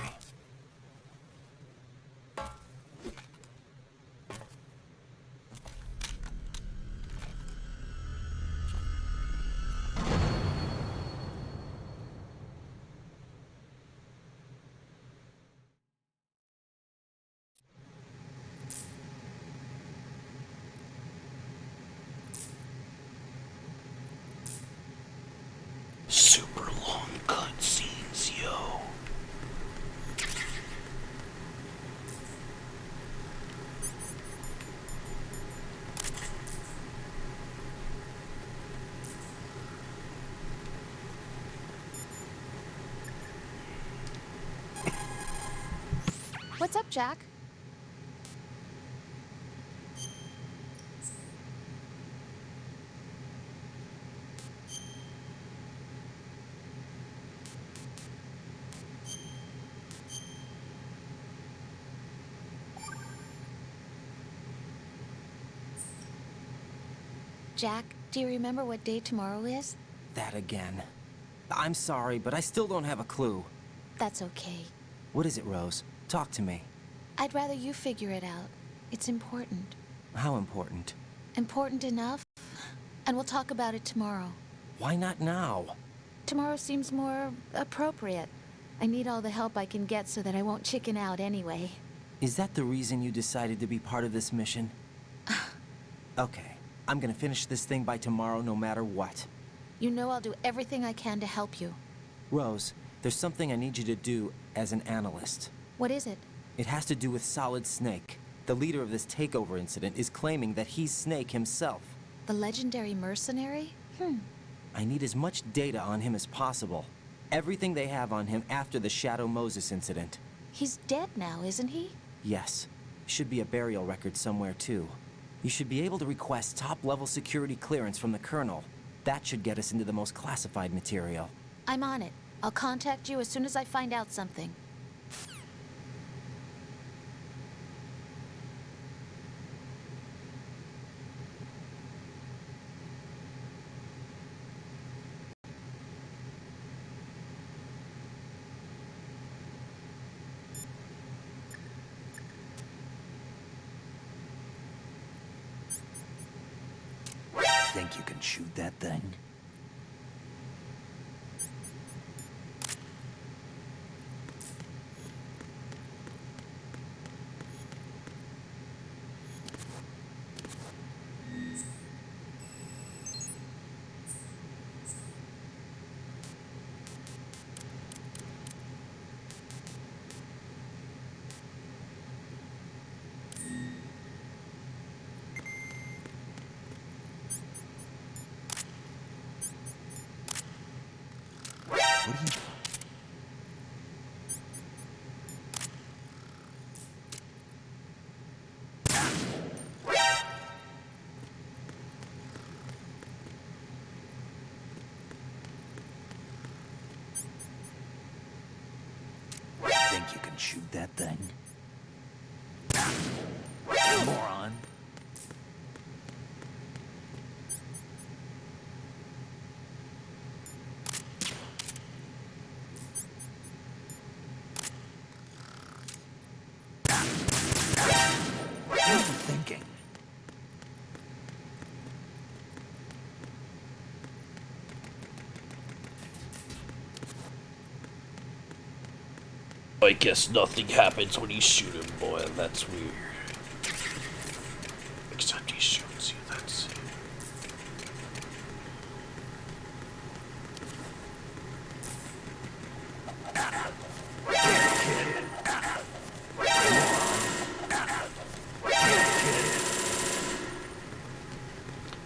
Super long cutscenes, yo. What's up, Jack? Jack, do you remember what day tomorrow is? That again. I'm sorry, but I still don't have a clue. That's okay. What is it, Rose? Talk to me. I'd rather you figure it out. It's important. How important? Important enough? And we'll talk about it tomorrow. Why not now? Tomorrow seems more appropriate. I need all the help I can get so that I won't chicken out anyway. Is that the reason you decided to be part of this mission? Okay. I'm gonna finish this thing by tomorrow no matter what. You know I'll do everything I can to help you. Rose, There's something I need you to do as an analyst. What is it? It has to do with Solid Snake. The leader of this takeover incident is claiming that he's Snake himself. The legendary mercenary? I need as much data on him as possible. Everything they have on him after the Shadow Moses incident. He's dead now, isn't he? Yes. Should be a burial record somewhere, too. You should be able to request top-level security clearance from the Colonel. That should get us into the most classified material. I'm on it. I'll contact you as soon as I find out something. Think you can shoot that thing? What are you... Think you can shoot that thing? Moron. What are you thinking? I guess nothing happens when you shoot him, boy. That's weird. Except he shoots you, that's it.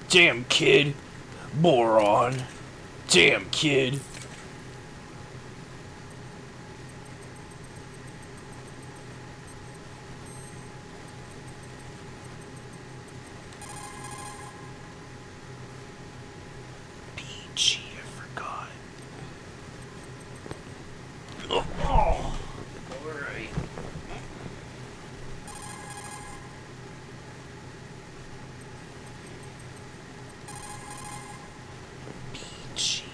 Damn, kid. Moron. Damn, kid. PG, I forgot. Oh. Alright. PG.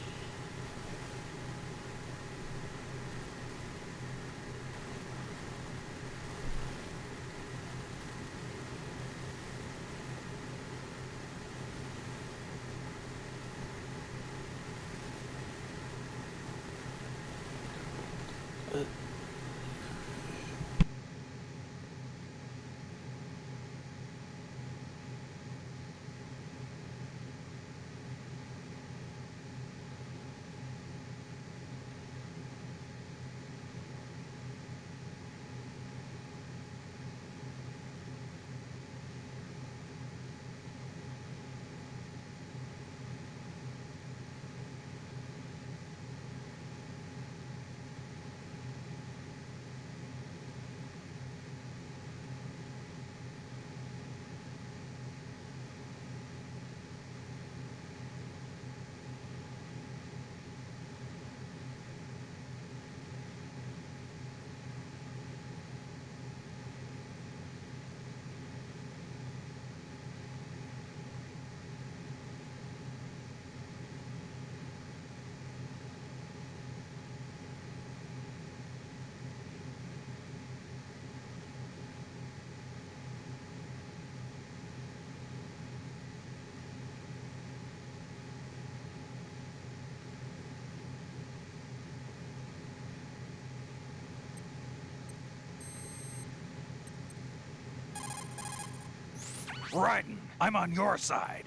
Raiden, I'm on your side.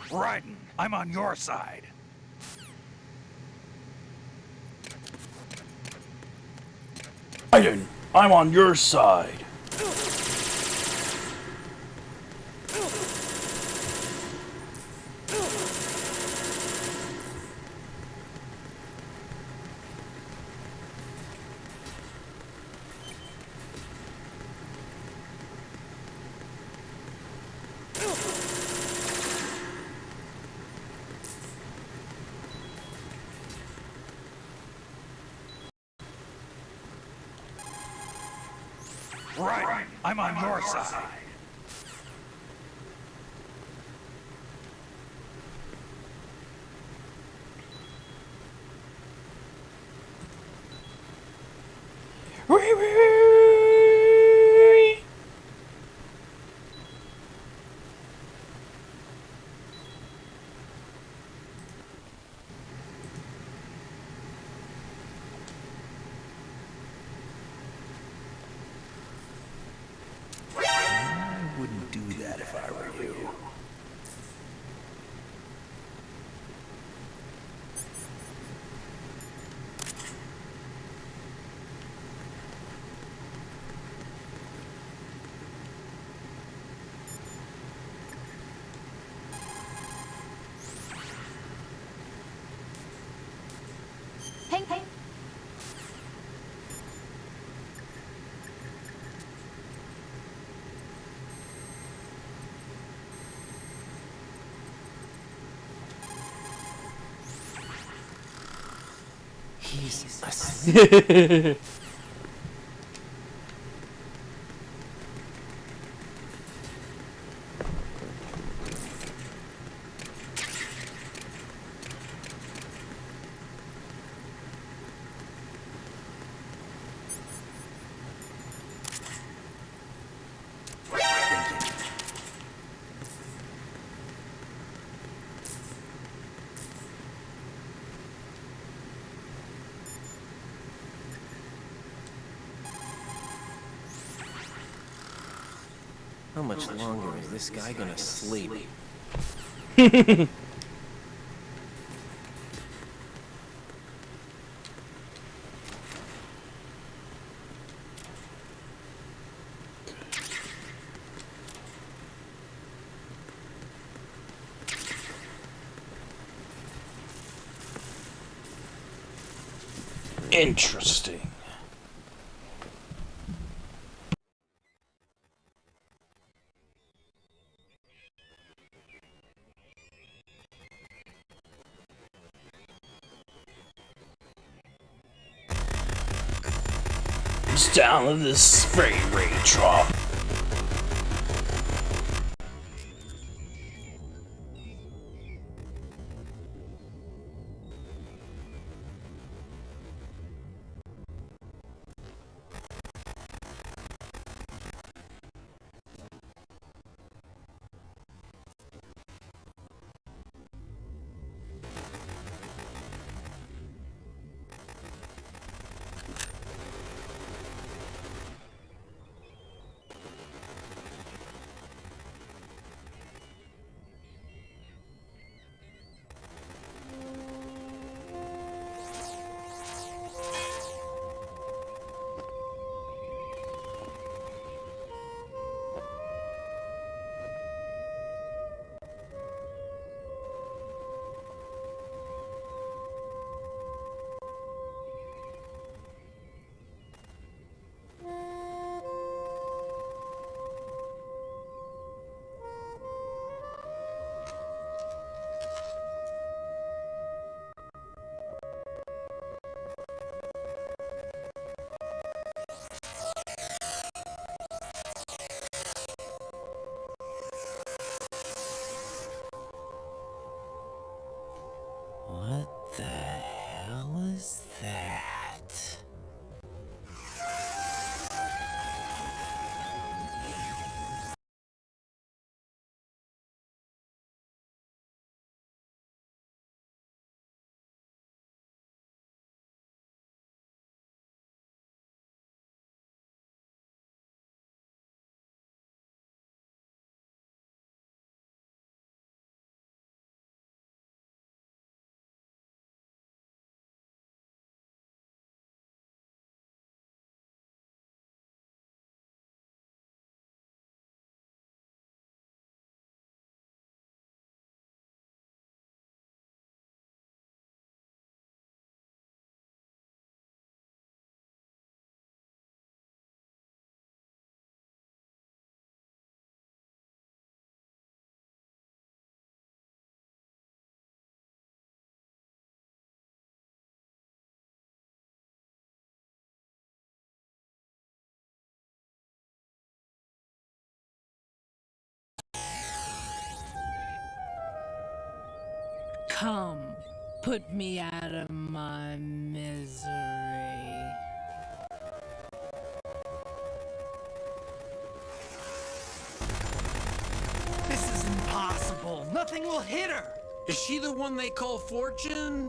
Raiden, I'm on your side. Raiden, I'm on your side. Right, I'm on your side. I wouldn't do that if I were you. Hey. He's asleep. How much longer is this guy gonna sleep? Interesting. It's down to this frame rate drop. Come, put me out of my misery. This is impossible. Nothing will hit her. Is she the one they call Fortune?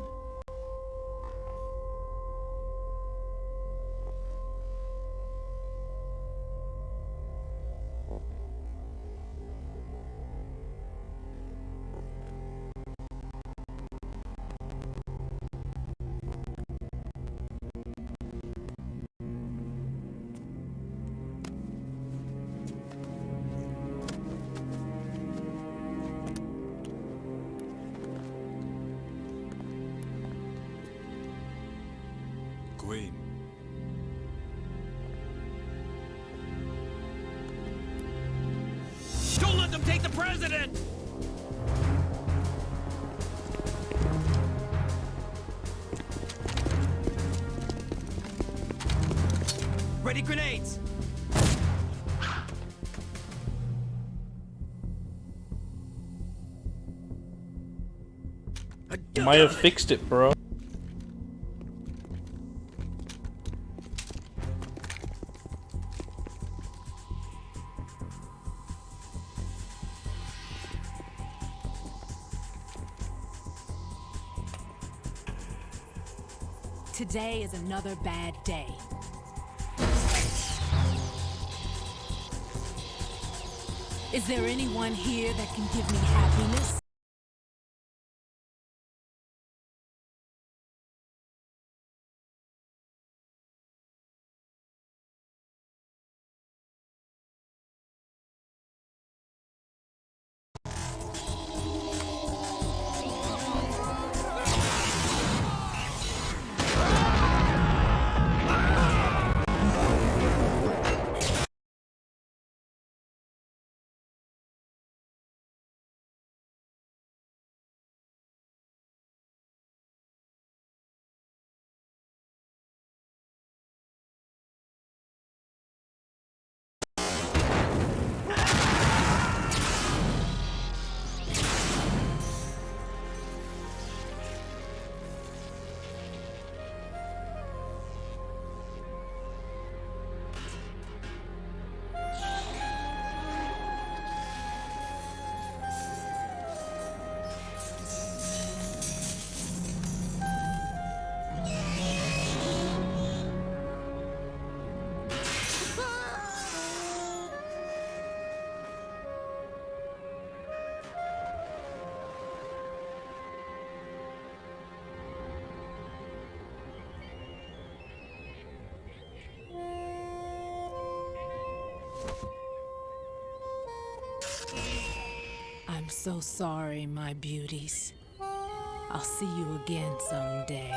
Queen. Don't let them take the president! Ready grenades! Might have fixed it, bro. Today is another bad day. Is there anyone here that can give me happiness? I'm so sorry, my beauties. I'll see you again someday.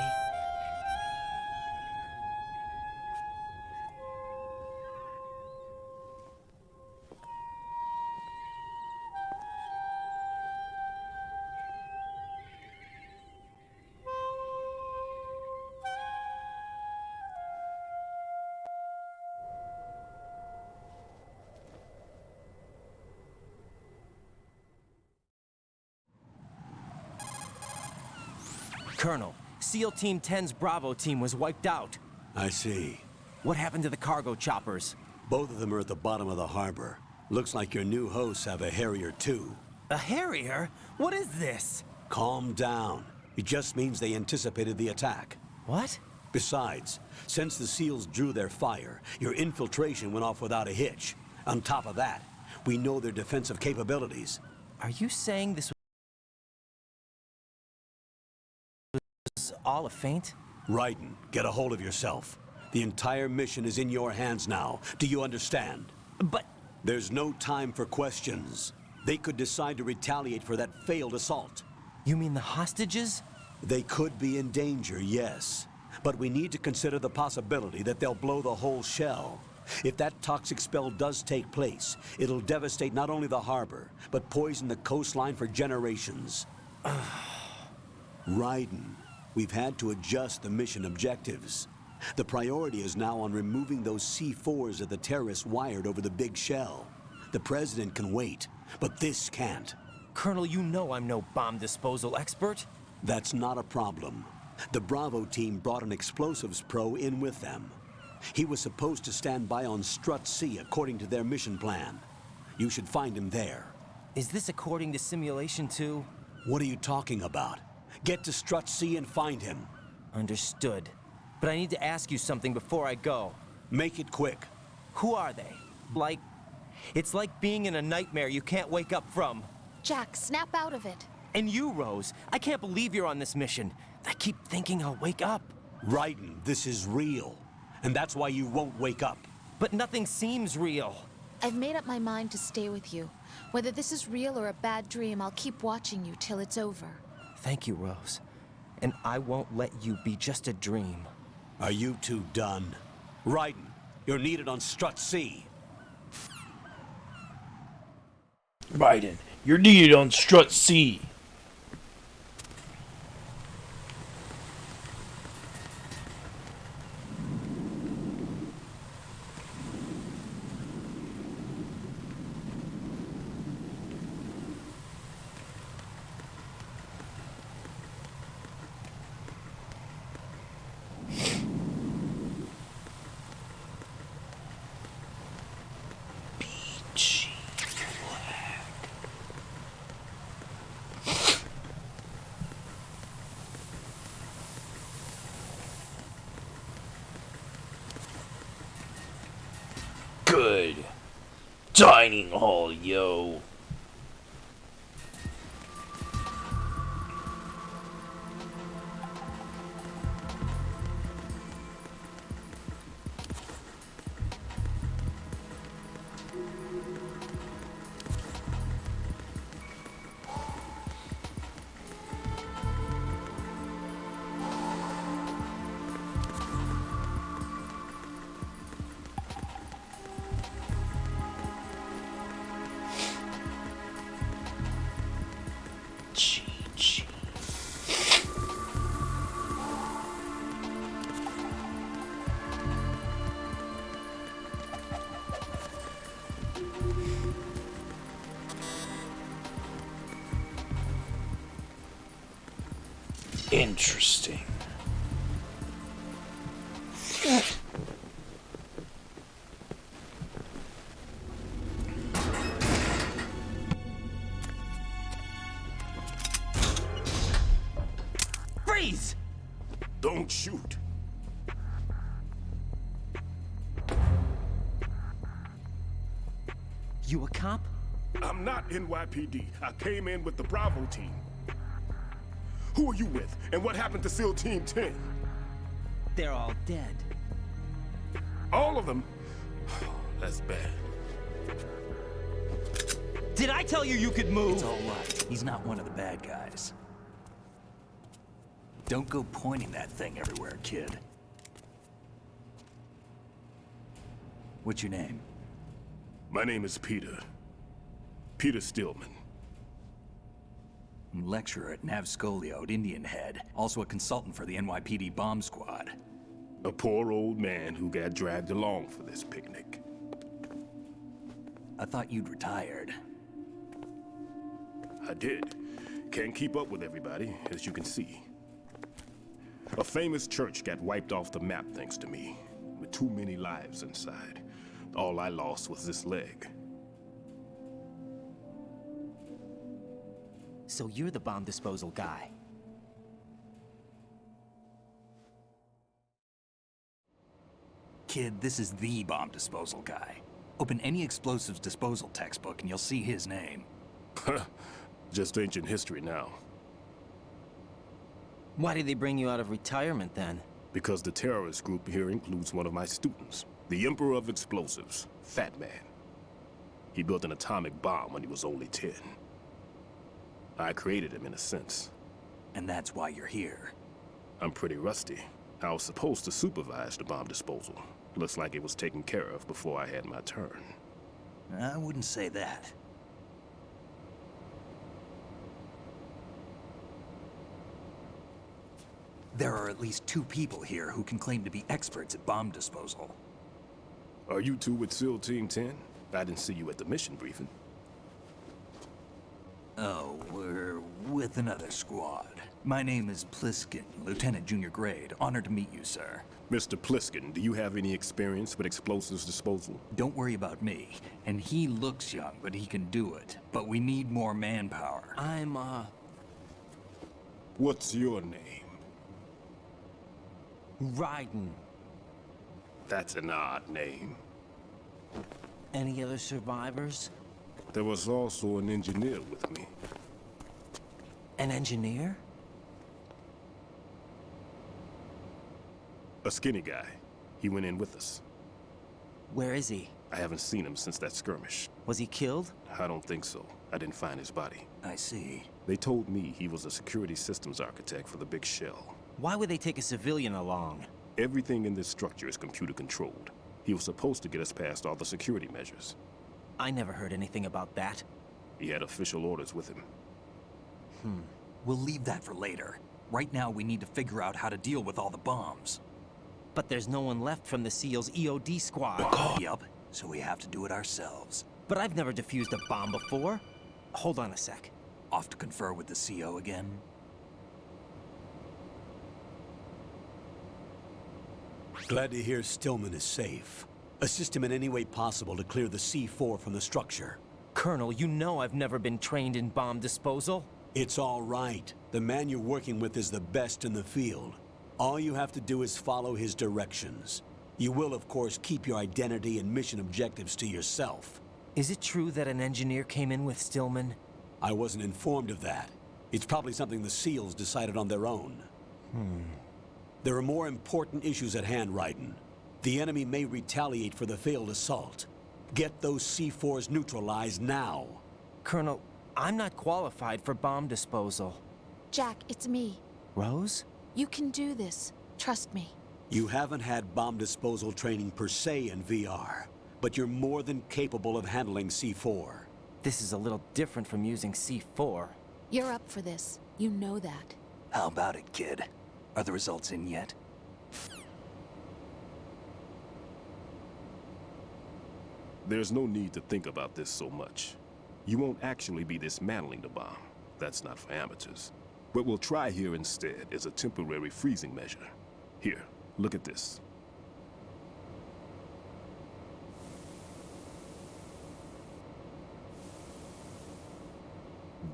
Colonel, SEAL Team 10's Bravo team was wiped out. I see. What happened to the cargo choppers? Both of them are at the bottom of the harbor. Looks like your new hosts have a Harrier too. A Harrier? What is this? Calm down. It just means they anticipated the attack. What? Besides, since the SEALs drew their fire, your infiltration went off without a hitch. On top of that, we know their defensive capabilities. Are you saying this was all a feint? Raiden, get a hold of yourself. The entire mission is in your hands now. Do you understand? But... There's no time for questions. They could decide to retaliate for that failed assault. You mean the hostages? They could be in danger, yes. But we need to consider the possibility that they'll blow the whole shell. If that toxic spell does take place, it'll devastate not only the harbor, but poison the coastline for generations. Raiden, we've had to adjust the mission objectives. The priority is now on removing those C4s that the terrorists wired over the big shell. The President can wait, but this can't. Colonel, you know I'm no bomb disposal expert. That's not a problem. The Bravo team brought an explosives pro in with them. He was supposed to stand by on Strut C according to their mission plan. You should find him there. Is this according to Simulation 2? What are you talking about? Get to Strut C and find him. Understood. But I need to ask you something before I go. Make it quick. Who are they? It's like being in a nightmare you can't wake up from. Jack, snap out of it. And you, Rose, I can't believe you're on this mission. I keep thinking I'll wake up. Raiden, this is real. And that's why you won't wake up. But nothing seems real. I've made up my mind to stay with you. Whether this is real or a bad dream, I'll keep watching you till it's over. Thank you, Rose. And I won't let you be just a dream. Are you two done? Raiden, you're needed on Strut C. Raiden, you're needed on Strut C. Good. Dining hall, yo. Interesting. Freeze! Don't shoot. You a cop? I'm not NYPD. I came in with the Bravo team. Who are you with? And what happened to SEAL Team 10? They're all dead. All of them? That's bad. Did I tell you you could move? It's all right. He's not one of the bad guys. Don't go pointing that thing everywhere, kid. What's your name? My name is Peter. Peter Stillman. Lecturer at Nav Scolio at Indian Head. Also a consultant for the NYPD bomb squad. A poor old man who got dragged along for this picnic. I thought you'd retired. I did. Can't keep up with everybody, as you can see. A famous church got wiped off the map thanks to me, with too many lives inside. All I lost was this leg. So you're the bomb disposal guy. Kid, this is the bomb disposal guy. Open any explosives disposal textbook and you'll see his name. Just ancient history now. Why did they bring you out of retirement then? Because the terrorist group here includes one of my students, the Emperor of Explosives, Fat Man. He built an atomic bomb when he was only 10. I created him in a sense. And that's why you're here. I'm pretty rusty. I was supposed to supervise the bomb disposal. Looks like it was taken care of before I had my turn. I wouldn't say that. There are at least 2 people here who can claim to be experts at bomb disposal. Are you two with SEAL Team 10? I didn't see you at the mission briefing. Oh, we're with another squad. My name is Pliskin, Lieutenant Junior Grade. Honored to meet you, sir. Mr. Pliskin, do you have any experience with explosives disposal? Don't worry about me. And he looks young, but he can do it. But we need more manpower. What's your name? Raiden. That's an odd name. Any other survivors? There was also an engineer with me. An engineer? A skinny guy. He went in with us. Where is he? I haven't seen him since that skirmish. Was he killed? I don't think so. I didn't find his body. I see. They told me he was a security systems architect for the big shell. Why would they take a civilian along? Everything in this structure is computer controlled. He was supposed to get us past all the security measures. I never heard anything about that. He had official orders with him. We'll leave that for later. Right now, we need to figure out how to deal with all the bombs. But there's no one left from the SEAL's EOD squad. Yup, so we have to do it ourselves. But I've never defused a bomb before. Hold on a sec. Off to confer with the CO again? Glad to hear Stillman is safe. Assist him in any way possible to clear the C4 from the structure. Colonel, you know I've never been trained in bomb disposal. It's all right. The man you're working with is the best in the field. All you have to do is follow his directions. You will, of course, keep your identity and mission objectives to yourself. Is it true that an engineer came in with Stillman? I wasn't informed of that. It's probably something the SEALs decided on their own. There are more important issues at hand, Raiden. The enemy may retaliate for the failed assault. Get those C4s neutralized now. Colonel, I'm not qualified for bomb disposal. Jack, it's me. Rose? You can do this. Trust me. You haven't had bomb disposal training per se in VR, but you're more than capable of handling C4. This is a little different from using C4. You're up for this. You know that. How about it, kid? Are the results in yet? There's no need to think about this so much. You won't actually be dismantling the bomb. That's not for amateurs. What we'll try here instead is a temporary freezing measure. Here, look at this.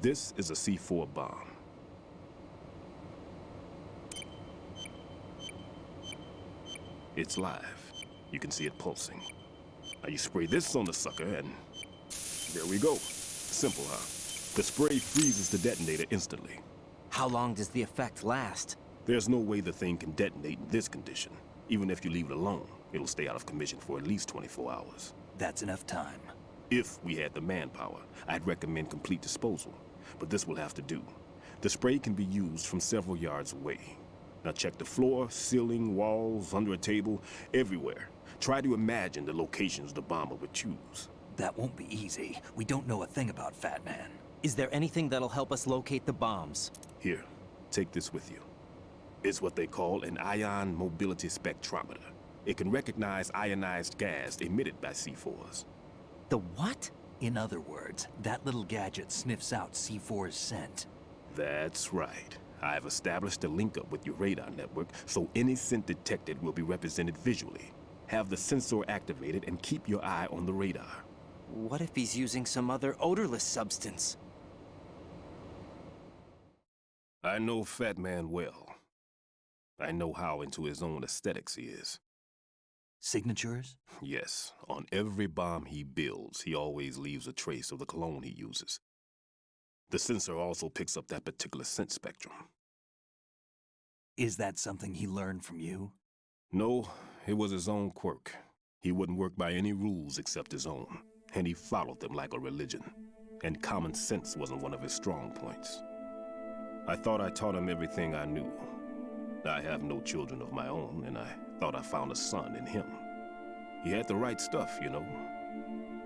This is a C4 bomb. It's live. You can see it pulsing. Now you spray this on the sucker and there we go. Simple, huh? The spray freezes the detonator instantly. How long does the effect last? There's no way the thing can detonate in this condition. Even if you leave it alone, it'll stay out of commission for at least 24 hours. That's enough time. If we had the manpower, I'd recommend complete disposal. But this will have to do. The spray can be used from several yards away. Now check the floor, ceiling, walls, under a table, everywhere. Try to imagine the locations the bomber would choose. That won't be easy. We don't know a thing about Fat Man. Is there anything that'll help us locate the bombs? Here, take this with you. It's what they call an ion mobility spectrometer. It can recognize ionized gas emitted by C4s. The what? In other words, that little gadget sniffs out C4's scent. That's right. I've established a link up with your radar network, so any scent detected will be represented visually. Have the sensor activated and keep your eye on the radar. What if he's using some other odorless substance? I know Fat Man well. I know how into his own aesthetics he is. Signatures? Yes, on every bomb he builds, he always leaves a trace of the cologne he uses. The sensor also picks up that particular scent spectrum. Is that something he learned from you? No, it was his own quirk. He wouldn't work by any rules except his own, and he followed them like a religion. And common sense wasn't one of his strong points. I thought I taught him everything I knew. I have no children of my own, and I thought I found a son in him. He had the right stuff, you know.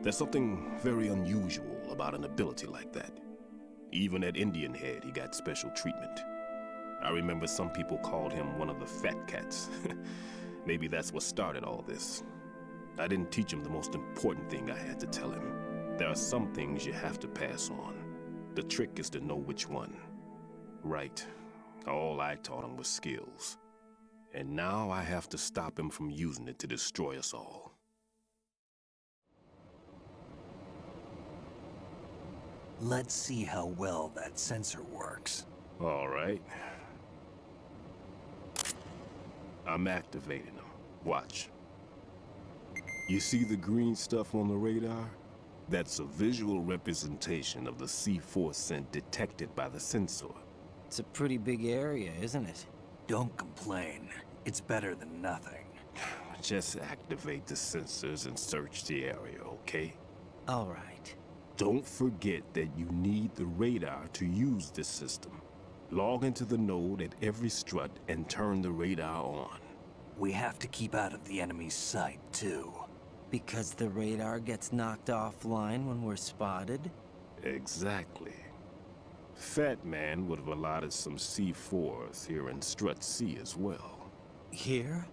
There's something very unusual about an ability like that. Even at Indian Head, he got special treatment. I remember some people called him one of the fat cats. Maybe that's what started all this. I didn't teach him the most important thing I had to tell him. There are some things you have to pass on. The trick is to know which one. Right. All I taught him was skills. And now I have to stop him from using it to destroy us all. Let's see how well that sensor works. All right. I'm activating them. Watch. You see the green stuff on the radar? That's a visual representation of the C4 scent detected by the sensor. It's a pretty big area, isn't it? Don't complain. It's better than nothing. Just activate the sensors and search the area, okay? All right. Don't forget that you need the radar to use this system. Log into the node at every strut and turn the radar on. We have to keep out of the enemy's sight, too. Because the radar gets knocked offline when we're spotted? Exactly. Fat Man would have allotted some C4s here in Strut C as well. Here?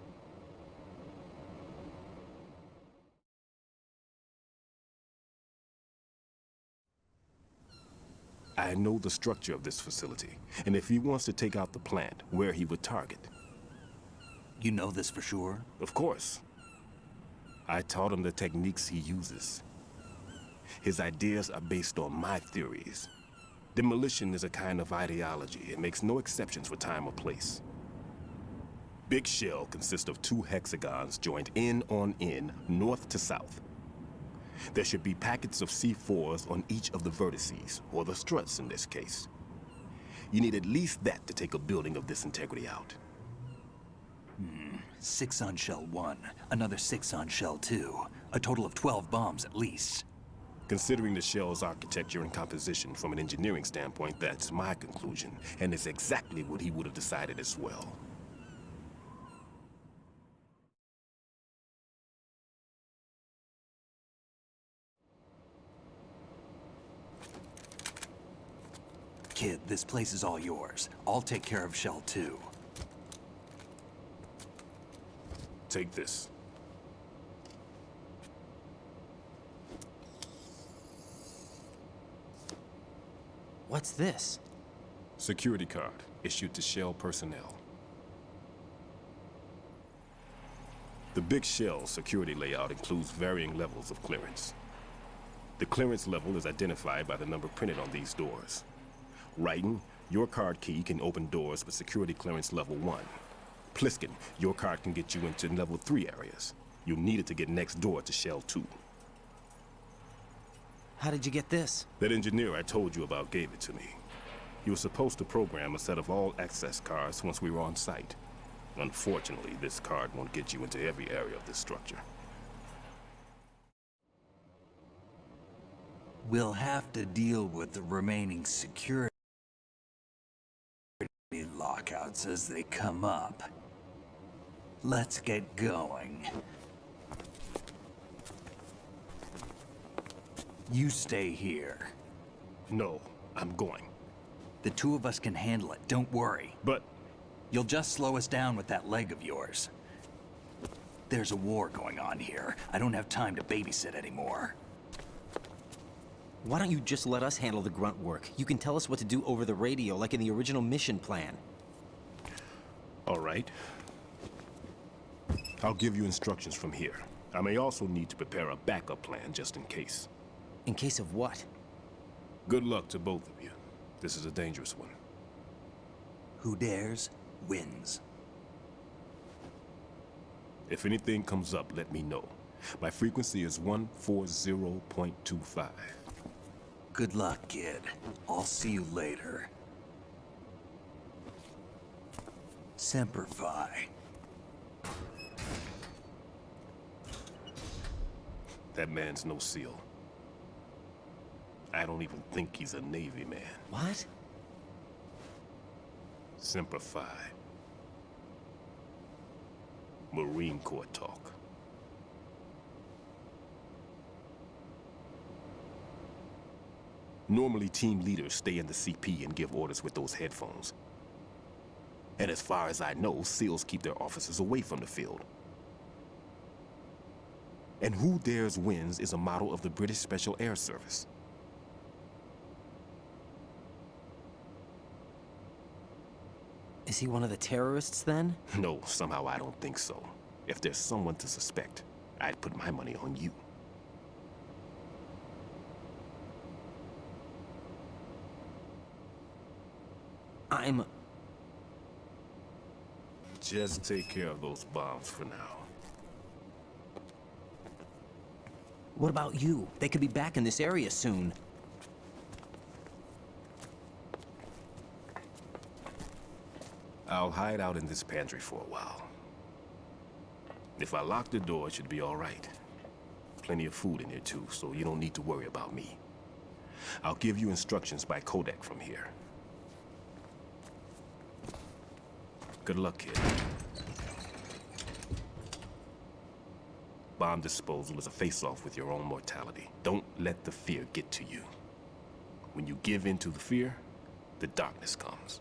I know the structure of this facility, and if he wants to take out the plant, where he would target. You know this for sure? Of course. I taught him the techniques he uses. His ideas are based on my theories. Demolition is a kind of ideology. It makes no exceptions for time or place. Big Shell consists of 2 hexagons joined end on end, north to south. There should be packets of C4s on each of the vertices, or the struts in this case. You need at least that to take a building of this integrity out. 6 on Shell 1, another 6 on Shell 2. A total of 12 bombs at least. Considering the shell's architecture and composition from an engineering standpoint, that's my conclusion, and it's exactly what he would have decided as well. Kid, this place is all yours. I'll take care of Shell 2. Take this. What's this? Security card, issued to Shell personnel. The Big Shell security layout includes varying levels of clearance. The clearance level is identified by the number printed on these doors. Raiden, your card key can open doors with security clearance level 1. Pliskin, your card can get you into level 3 areas. You'll need it to get next door to Shell 2. How did you get this? That engineer I told you about gave it to me. He was supposed to program a set of all access cards once we were on site. Unfortunately, this card won't get you into every area of this structure. We'll have to deal with the remaining security lockouts as they come up. Let's get going. You stay here. No, I'm going. The 2 of us can handle it, don't worry. But... You'll just slow us down with that leg of yours. There's a war going on here. I don't have time to babysit anymore. Why don't you just let us handle the grunt work? You can tell us what to do over the radio, like in the original mission plan. All right. I'll give you instructions from here. I may also need to prepare a backup plan just in case. In case of what? Good luck to both of you. This is a dangerous one. Who dares, wins. If anything comes up, let me know. My frequency is 140.25. Good luck, kid. I'll see you later. Semper Fi. That man's no SEAL. I don't even think he's a Navy man. What? Semper Fi. Marine Corps talk. Normally, team leaders stay in the CP and give orders with those headphones. And as far as I know, SEALs keep their officers away from the field. And Who Dares Wins is a model of the British Special Air Service. Is he one of the terrorists then? No, somehow I don't think so. If there's someone to suspect, I'd put my money on you. Just take care of those bombs for now. What about you? They could be back in this area soon. I'll hide out in this pantry for a while. If I lock the door, it should be all right. Plenty of food in here too, so you don't need to worry about me. I'll give you instructions by codec from here. Good luck, kid. Bomb disposal is a face-off with your own mortality. Don't let the fear get to you. When you give in to the fear, the darkness comes.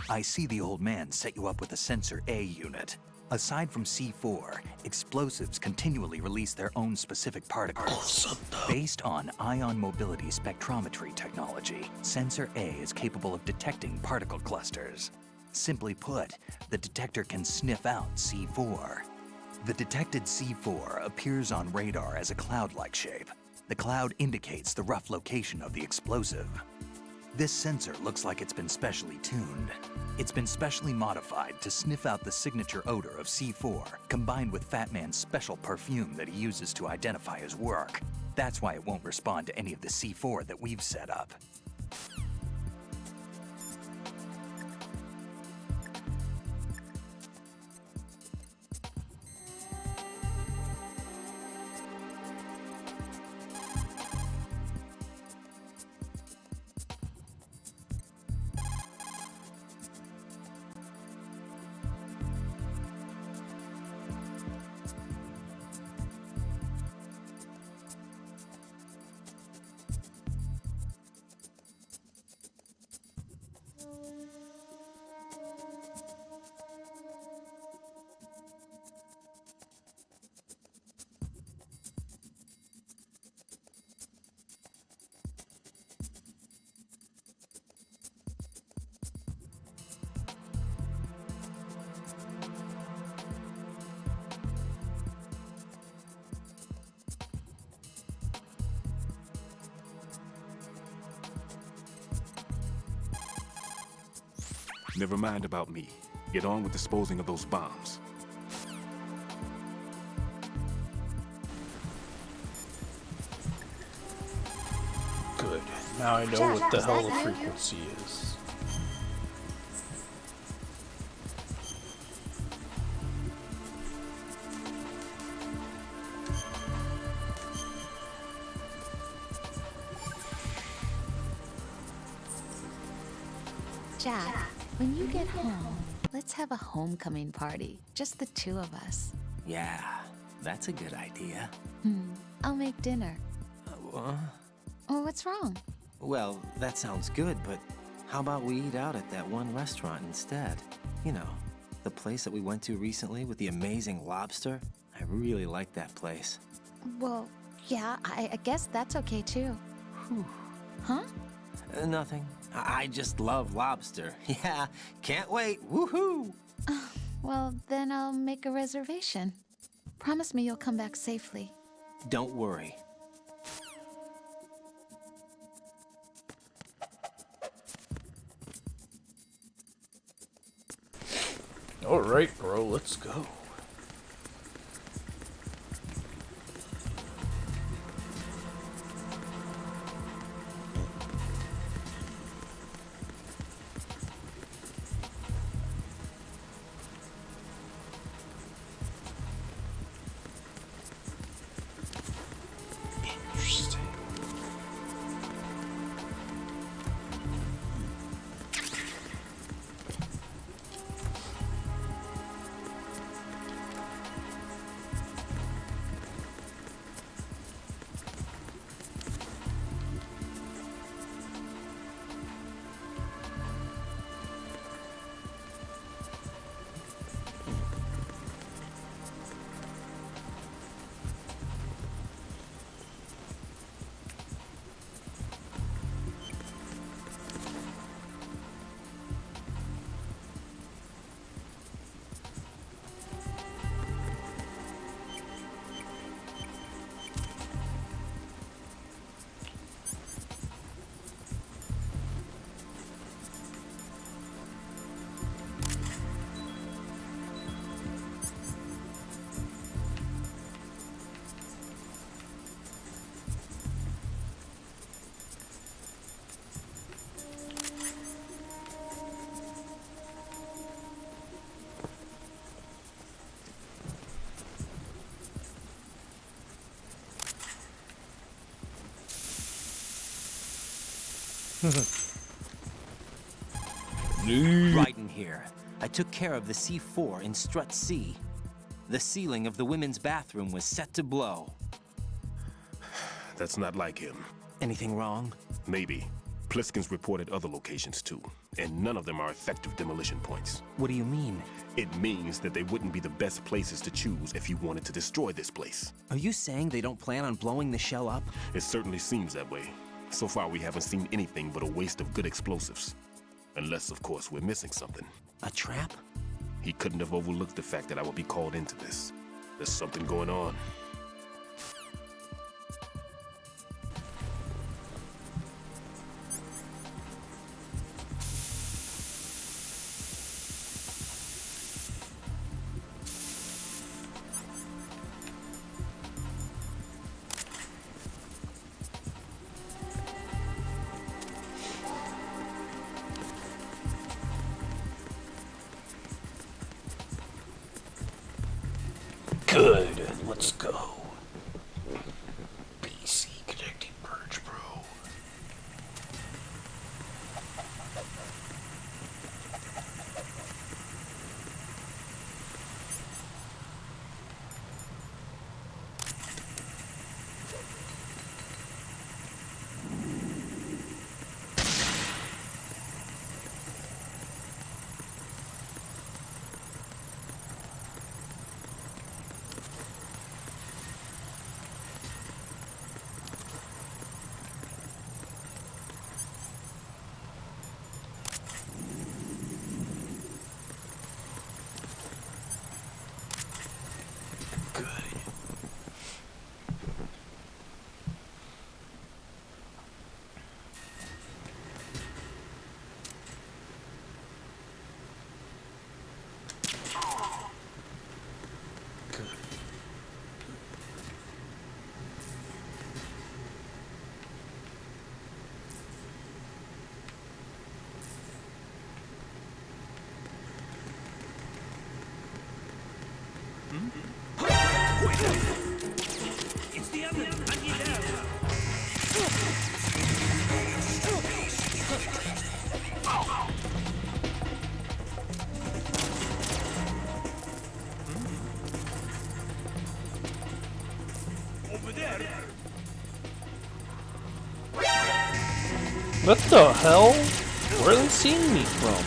I see the old man set you up with a Sensor A unit. Aside from C4, explosives continually release their own specific particles. Based on ion mobility spectrometry technology, Sensor A is capable of detecting particle clusters. Simply put, the detector can sniff out C4. The detected C4 appears on radar as a cloud-like shape. The cloud indicates the rough location of the explosive. This sensor looks like it's been specially tuned. It's been specially modified to sniff out the signature odor of C4, combined with Fat Man's special perfume that he uses to identify his work. That's why it won't respond to any of the C4 that we've set up. Never mind about me. Get on with disposing of those bombs. Good. Now I know what the hell a frequency is. Jack, when you get home, let's have a homecoming party. Just the two of us. Yeah, that's a good idea. I'll make dinner. What? Oh, what's wrong? Well, that sounds good, but how about we eat out at that one restaurant instead? You know, the place that we went to recently with the amazing lobster? I really like that place. Well, yeah, I guess that's okay too. Huh? Nothing. I just love lobster. Yeah, can't wait. Woohoo! Well, then I'll make a reservation. Promise me you'll come back safely. Don't worry. Alright, bro, let's go. Interesting. Raiden here. I took care of the C4 in Strut C. The ceiling of the women's bathroom was set to blow. That's not like him. Anything wrong? Maybe. Pliskin's reported other locations too, and none of them are effective demolition points. What do you mean? It means that they wouldn't be the best places to choose if you wanted to destroy this place. Are you saying they don't plan on blowing the shell up? It certainly seems that way. So far we haven't seen anything but a waste of good explosives. Unless, of course, we're missing something. A trap? He couldn't have overlooked the fact that I would be called into this. There's something going on. Good, let's go. PC connecting Purge Pro. It's the oven! I need help! Over there! What the hell? Where are they seeing me from?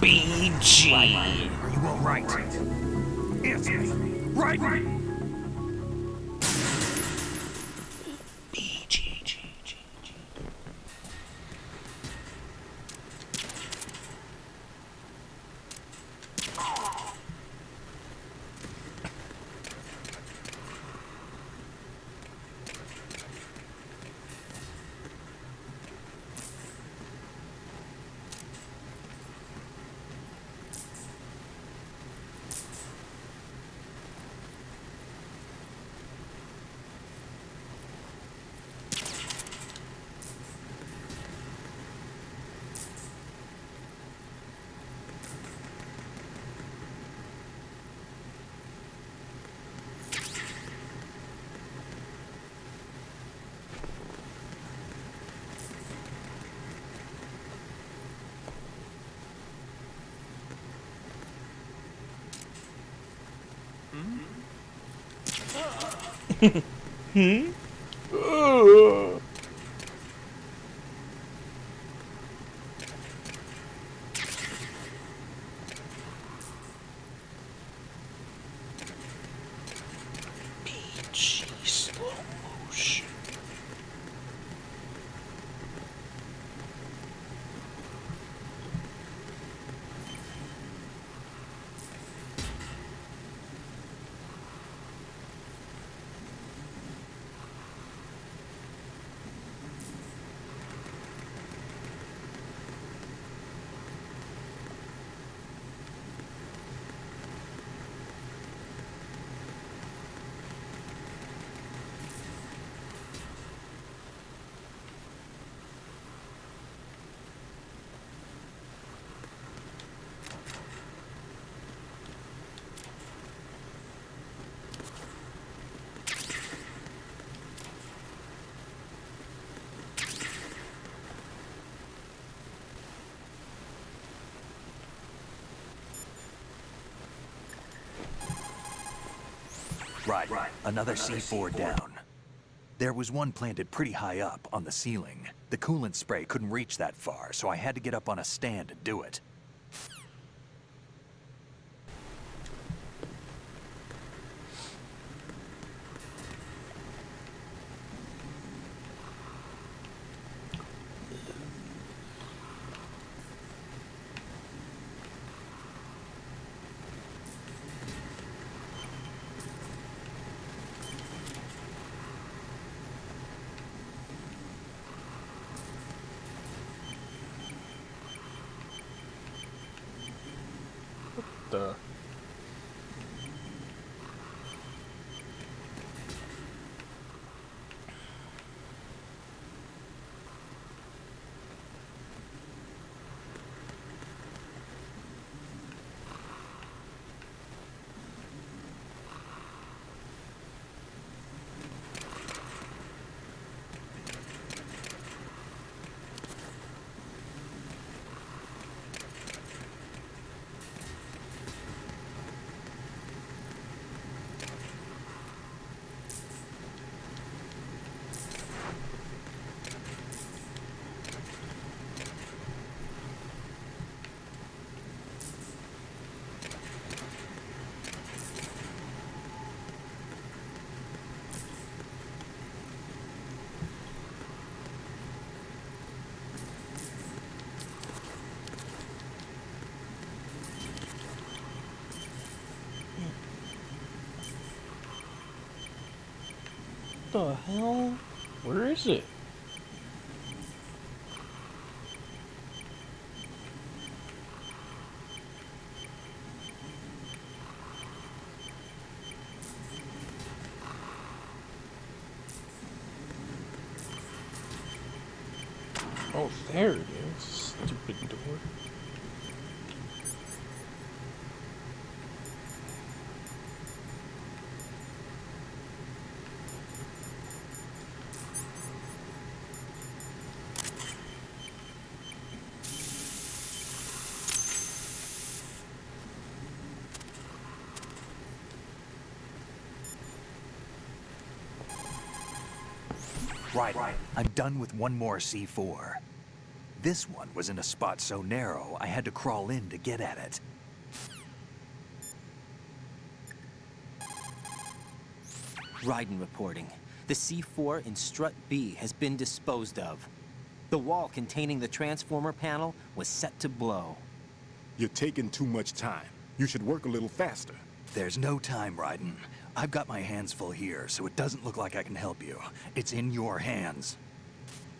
BG! Are you all right? Answer me. Right. Hmm? PG slow motion. Right. Another C4 down. There was one planted pretty high up on the ceiling. The coolant spray couldn't reach that far, so I had to get up on a stand and do it. The hell? Where is it? Oh, there it is. Stupid door. Right. I'm done with one more C4. This one was in a spot so narrow, I had to crawl in to get at it. Raiden reporting. The C4 in Strut B has been disposed of. The wall containing the transformer panel was set to blow. You're taking too much time. You should work a little faster. There's no time, Raiden. I've got my hands full here, so it doesn't look like I can help you. It's in your hands.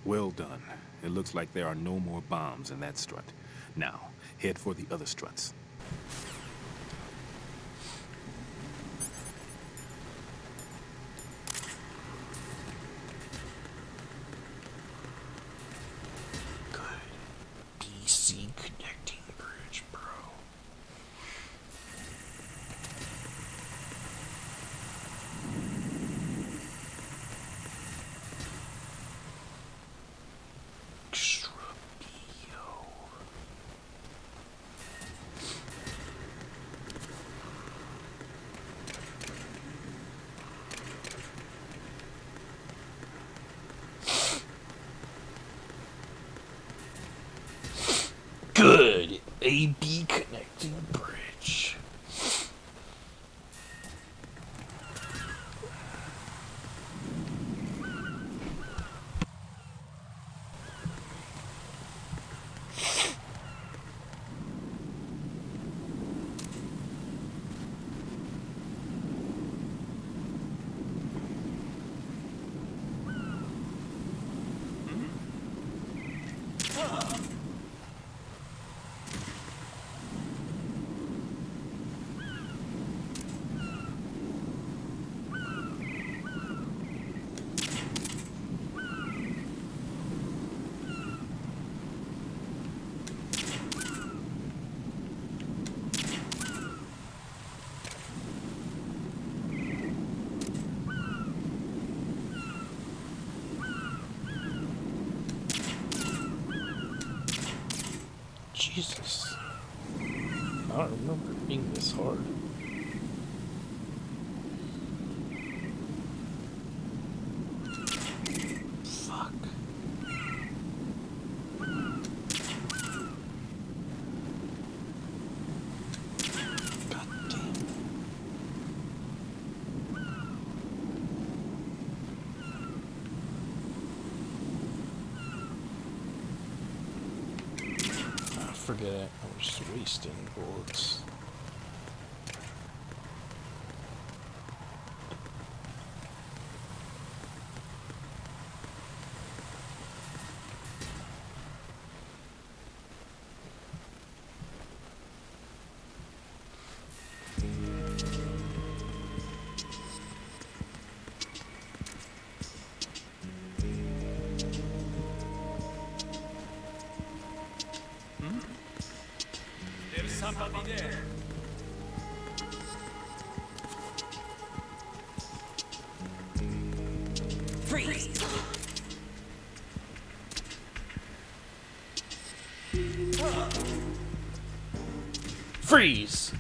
Well done. It looks like there are no more bombs in that strut. Now, head for the other struts. DC connecting bridge, bro. Extra BO. Good. AB connecting bridge. Jesus. I don't remember it being this hard. forget it. I was wasting bullets. There's somebody there. Freeze! Freeze!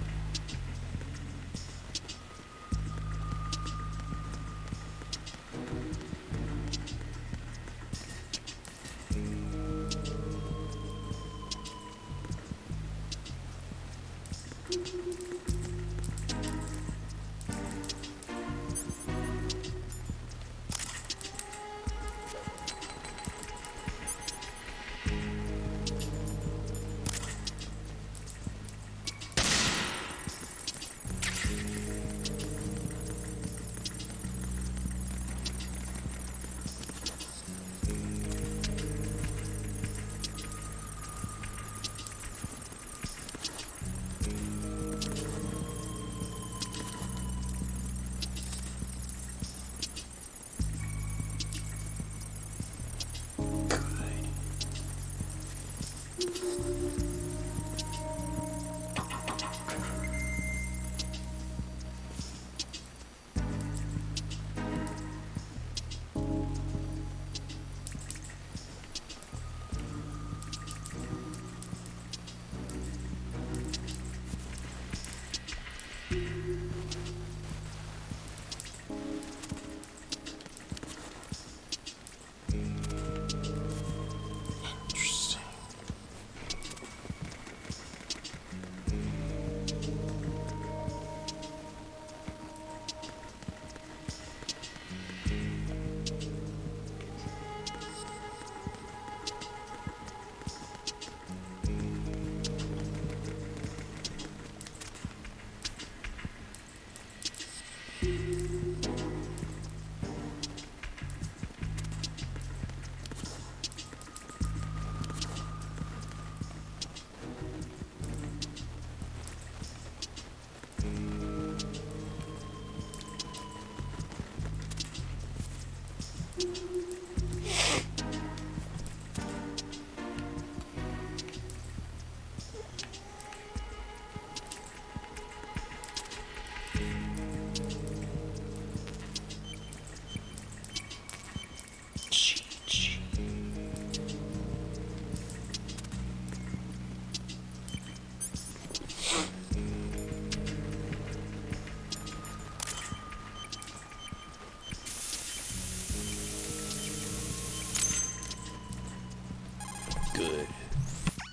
Good.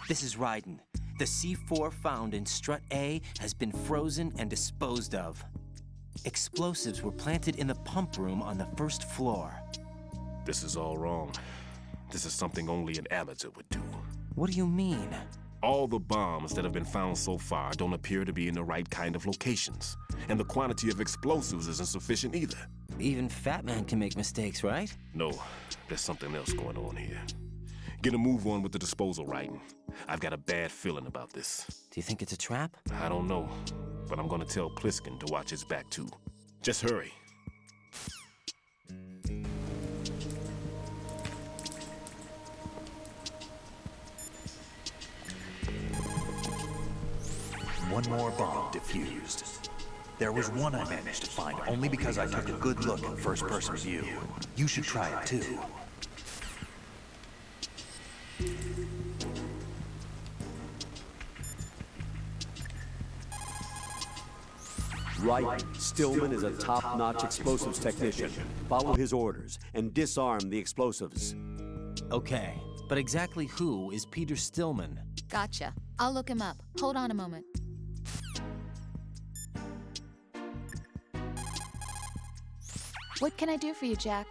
This is Raiden. The C4 found in Strut A has been frozen and disposed of. Explosives were planted in the pump room on the first floor. This is all wrong. This is something only an amateur would do. What do you mean? All the bombs that have been found so far don't appear to be in the right kind of locations. And the quantity of explosives isn't sufficient either. Even Fat Man can make mistakes, right? No, there's something else going on here. Get a move on with the disposal, Raiden. I've got a bad feeling about this. Do you think it's a trap? I don't know, but I'm gonna tell Pliskin to watch his back too. Just hurry. One more bomb defused. There was one I managed to find only because I took a good look in first-person view. You should try it too. Right, Stillman is a top-notch explosives technician. Follow his orders and disarm the explosives. Okay, but exactly who is Peter Stillman? Gotcha. I'll look him up. Hold on a moment. What can I do for you, Jack?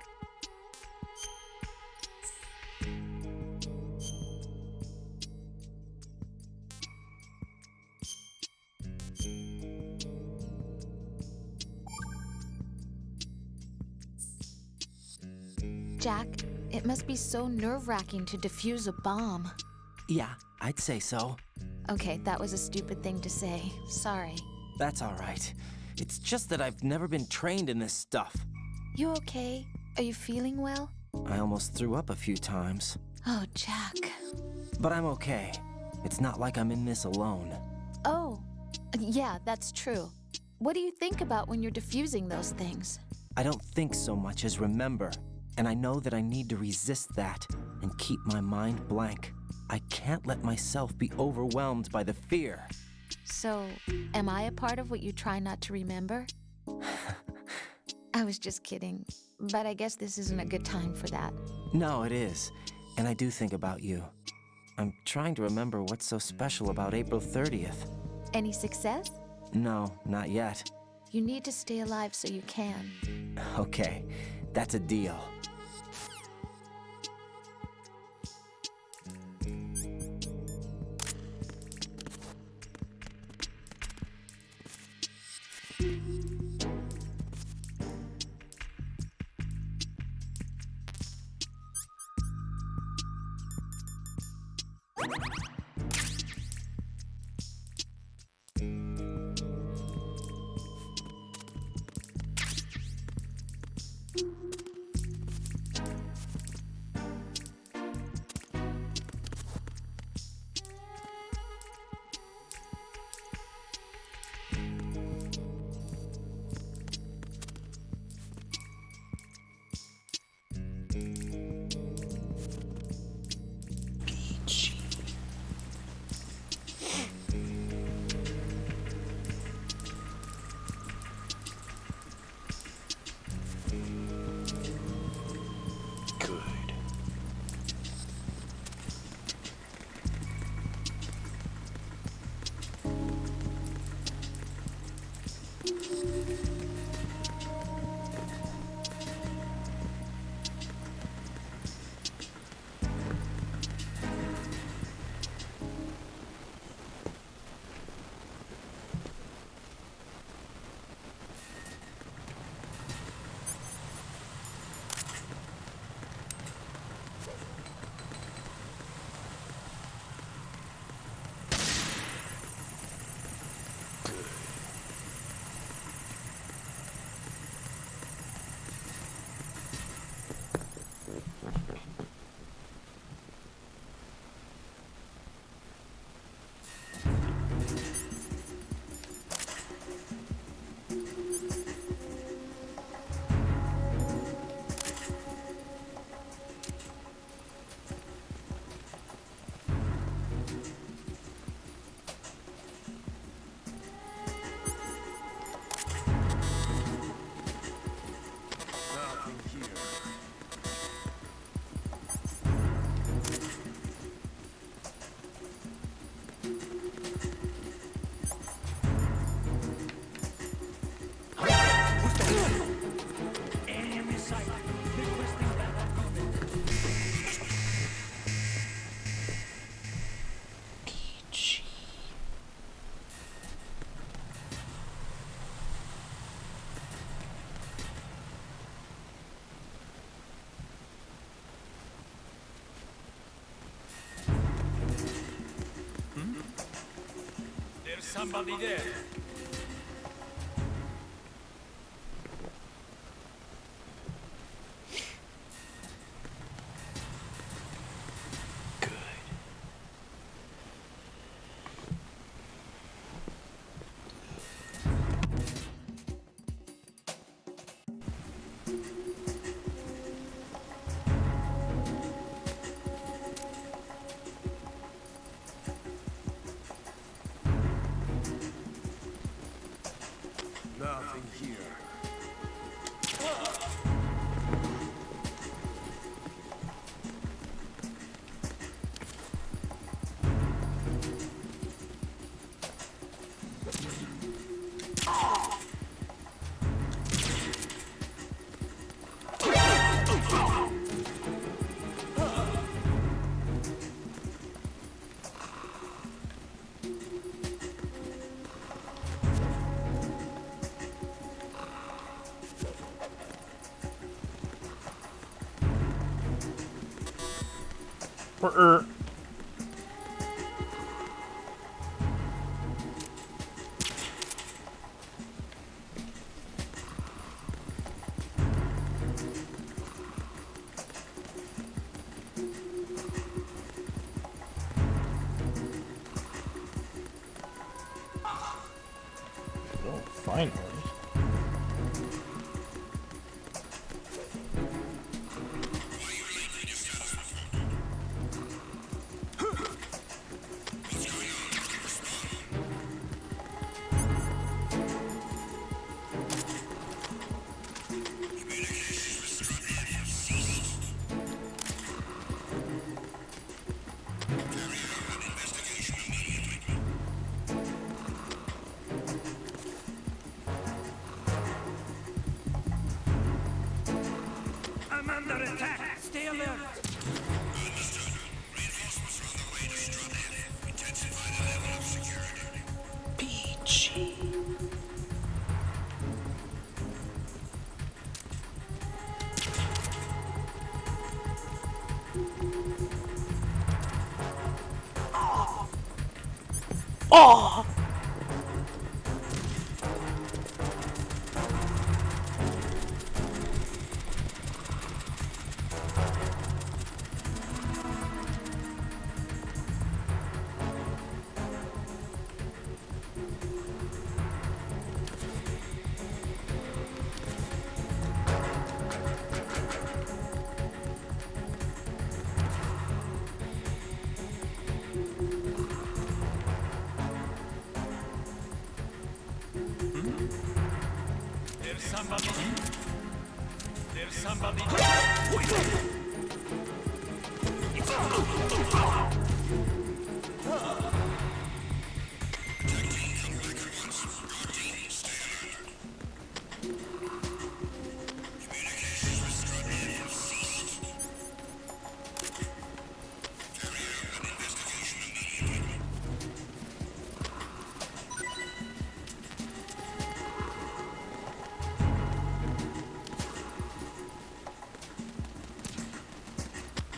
Jack, it must be so nerve-wracking to defuse a bomb. Yeah, I'd say so. Okay, that was a stupid thing to say. Sorry. That's all right. It's just that I've never been trained in this stuff. You okay? Are you feeling well? I almost threw up a few times. Oh, Jack. But I'm okay. It's not like I'm in this alone. Oh, yeah, that's true. What do you think about when you're defusing those things? I don't think so much as remember, and I know that I need to resist that and keep my mind blank. I can't let myself be overwhelmed by the fear. So, am I a part of what you try not to remember? I was just kidding, but I guess this isn't a good time for that. No, it is, and I do think about you. I'm trying to remember what's so special about April 30th. Any success? No, not yet. You need to stay alive so you can. Okay, that's a deal. There's somebody there. Oh, finally. I'm under attack. Stay alert. PG. Oh! There's somebody. There's somebody.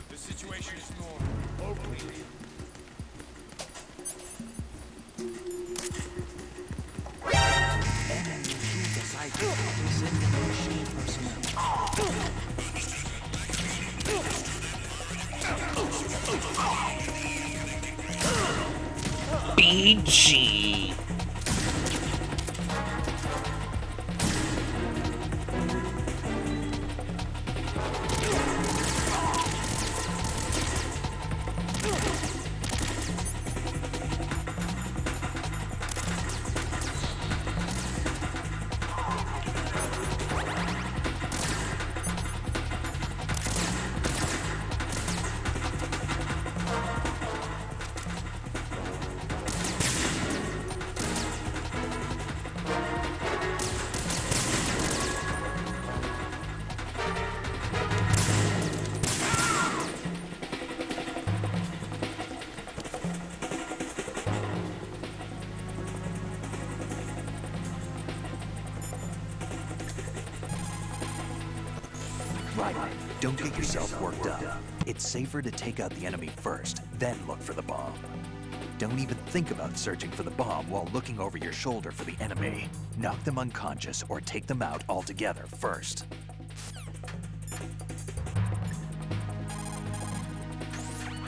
The situation is normal. All clear. BG. Right. Don't get yourself worked up. It's safer to take out the enemy first, then look for the bomb. Don't even think about searching for the bomb while looking over your shoulder for the enemy. Knock them unconscious or take them out altogether first.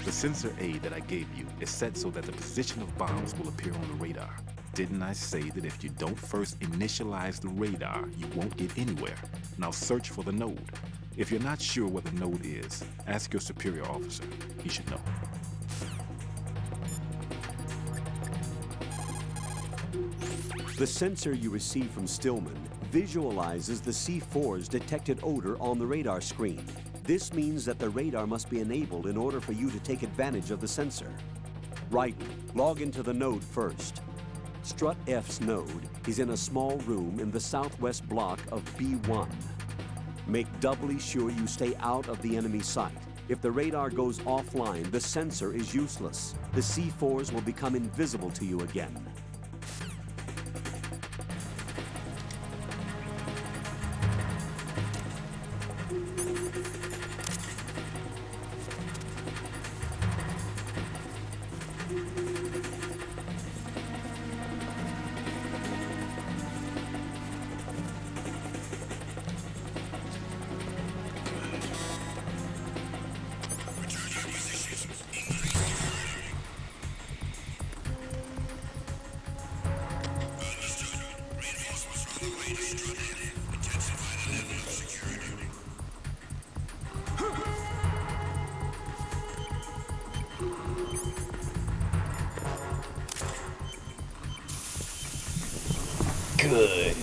The sensor aid that I gave you is set so that the position of bombs will appear on the radar. Didn't I say that if you don't first initialize the radar, you won't get anywhere? Now search for the node. If you're not sure where the node is, ask your superior officer. He should know. The sensor you receive from Stillman visualizes the C4's detected odor on the radar screen. This means that the radar must be enabled in order for you to take advantage of the sensor. Raiden, log into the node first. Strut F's node is in a small room in the southwest block of B1. Make doubly sure you stay out of the enemy sight. If the radar goes offline, the sensor is useless. The C4s will become invisible to you again. Good.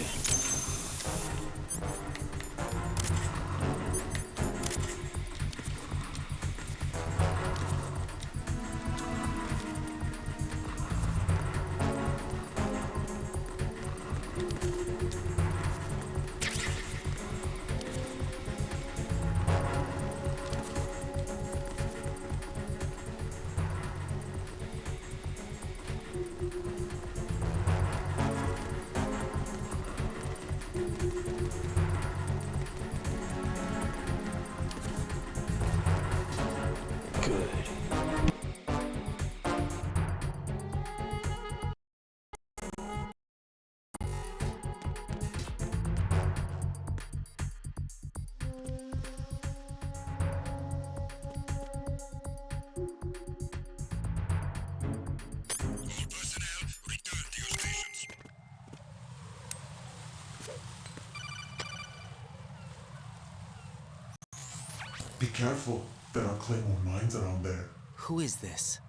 Be careful. There are Claymore mines around there. Who is this?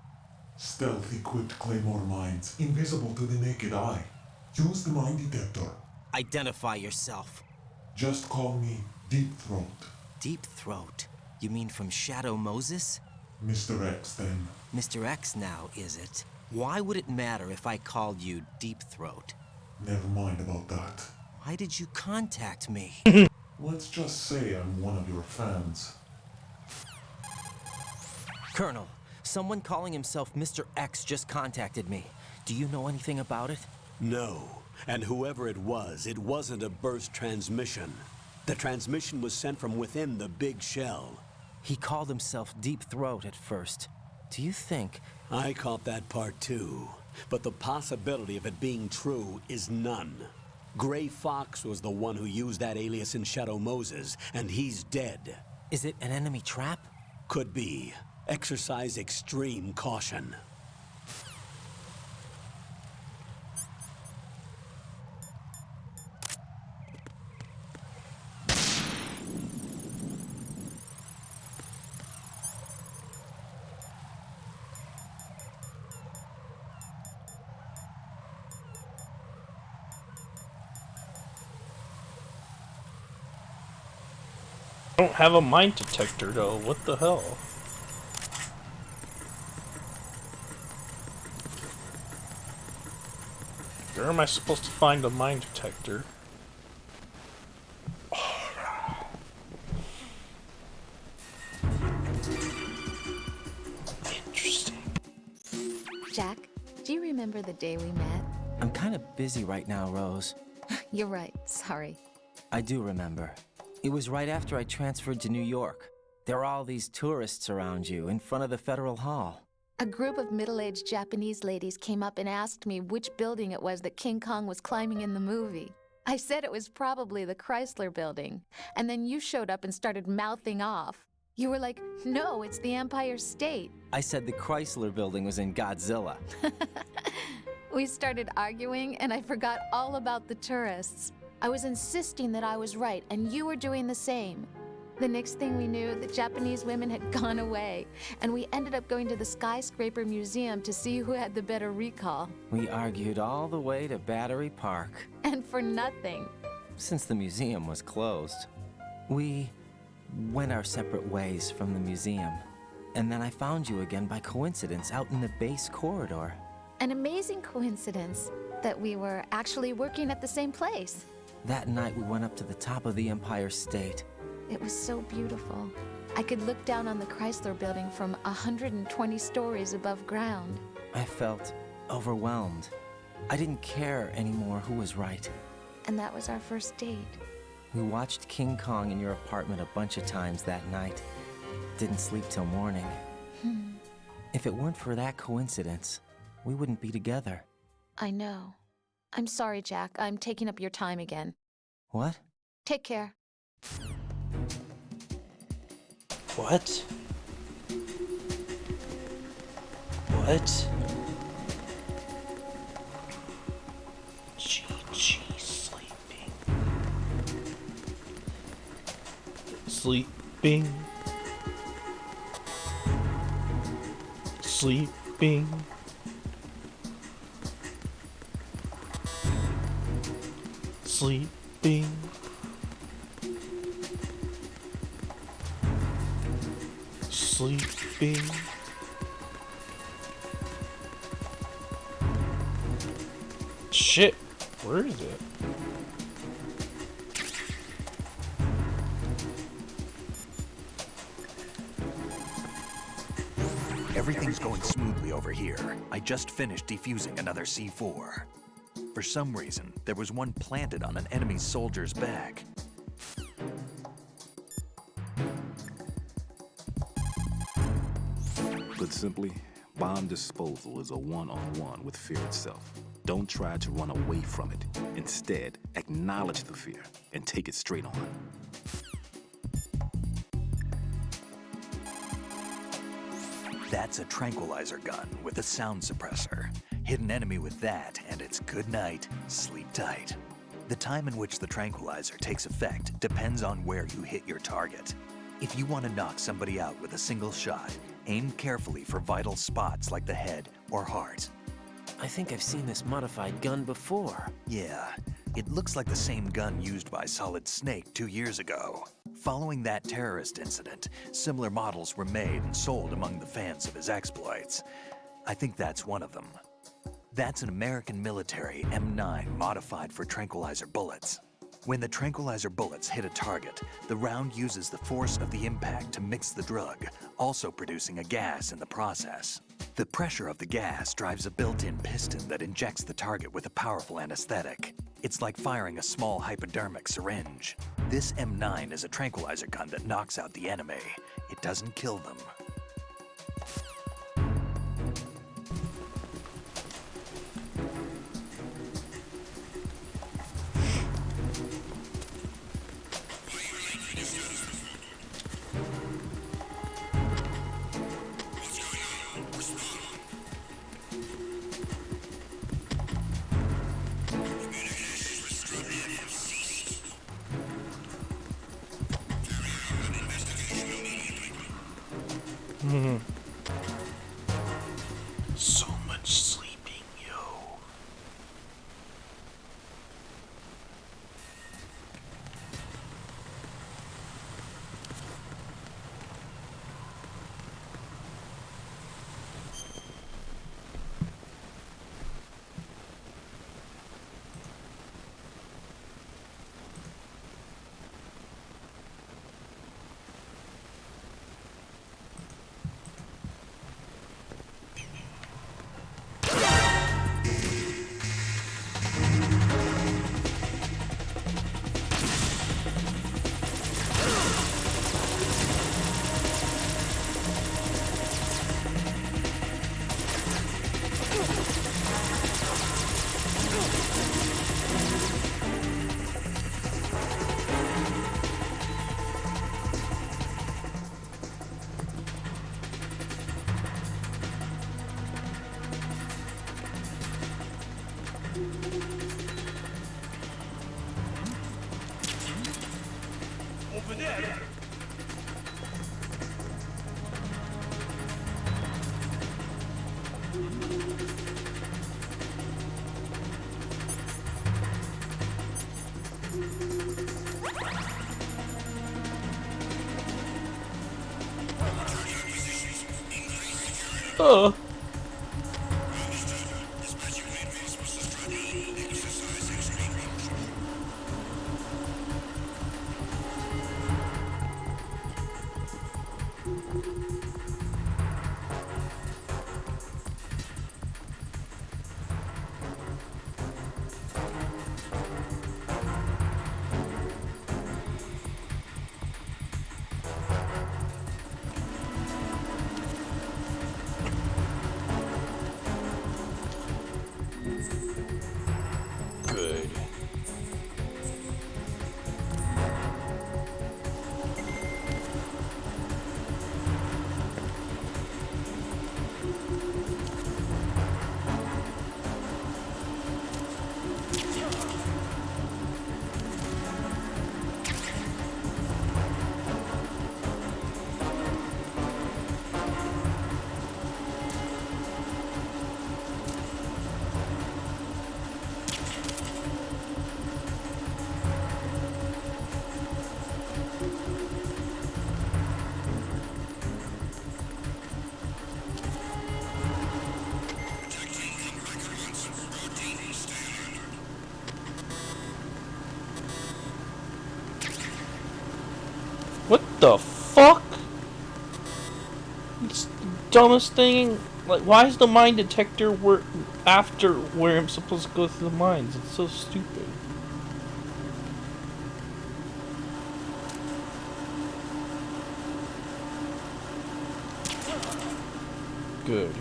Stealth-equipped Claymore mines, invisible to the naked eye. Use the mine detector. Identify yourself. Just call me Deep Throat. Deep Throat? You mean from Shadow Moses? Mr. X, then. Mr. X now, is it? Why would it matter if I called you Deep Throat? Never mind about that. Why did you contact me? Let's just say I'm one of your fans. Colonel, someone calling himself Mr. X just contacted me. Do you know anything about it? No. And whoever it wasn't a burst transmission. The transmission was sent from within the big shell. He called himself Deep Throat at first. Do you think... I caught that part too. But the possibility of it being true is none. Gray Fox was the one who used that alias in Shadow Moses, and he's dead. Is it an enemy trap? Could be. Exercise extreme caution. I don't have a mine detector though, what the hell? Where am I supposed to find a mine detector? Interesting. Jack, do you remember the day we met? I'm kind of busy right now, Rose. You're right, sorry. I do remember. It was right after I transferred to New York. There were all these tourists around you in front of the Federal Hall. A group of middle-aged Japanese ladies came up and asked me which building it was that King Kong was climbing in the movie. I said it was probably the Chrysler Building, and then you showed up and started mouthing off. You were like, no, it's the Empire State. I said the Chrysler Building was in Godzilla. We started arguing, and I forgot all about the tourists. I was insisting that I was right, and you were doing the same. The next thing we knew, the Japanese women had gone away, and we ended up going to the Skyscraper Museum to see who had the better recall. We argued all the way to Battery Park. And for nothing. Since the museum was closed. We went our separate ways from the museum. And then I found you again by coincidence out in the base corridor. An amazing coincidence that we were actually working at the same place. That night we went up to the top of the Empire State. It was so beautiful. I could look down on the Chrysler Building from 120 stories above ground. I felt overwhelmed. I didn't care anymore who was right. And that was our first date. We watched King Kong in your apartment a bunch of times that night. Didn't sleep till morning. If it weren't for that coincidence, we wouldn't be together. I know. I'm sorry, Jack. I'm taking up your time again. What? Take care. What? What? GG sleeping. Sleeping. Sleeping. Sleeping. Sleeping. Shit, where is it? Everything's going smoothly over here. I just finished defusing another C4. For some reason, there was one planted on an enemy soldier's back. Put simply, bomb disposal is a one-on-one with fear itself. Don't try to run away from it. Instead, acknowledge the fear and take it straight on. That's a tranquilizer gun with a sound suppressor. Hit an enemy with that, and it's good night, sleep tight. The time in which the tranquilizer takes effect depends on where you hit your target. If you want to knock somebody out with a single shot, aim carefully for vital spots like the head or heart. I think I've seen this modified gun before. Yeah, it looks like the same gun used by Solid Snake 2 years ago. Following that terrorist incident, similar models were made and sold among the fans of his exploits. I think that's one of them. That's an American military M9 modified for tranquilizer bullets. When the tranquilizer bullets hit a target, the round uses the force of the impact to mix the drug, also producing a gas in the process. The pressure of the gas drives a built-in piston that injects the target with a powerful anesthetic. It's like firing a small hypodermic syringe. This M9 is a tranquilizer gun that knocks out the enemy. It doesn't kill them. So much sleeping, yo. Over there. Oh. the fuck? It's the dumbest thing. Like, why is the mine detector after where I'm supposed to go through the mines? It's so stupid. Good.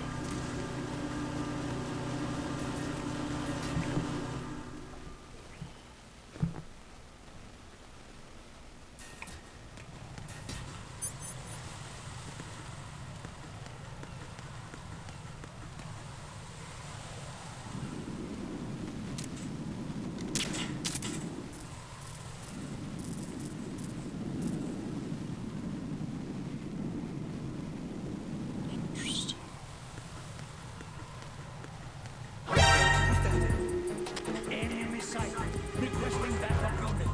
Enemy sighted. Requesting backup unit.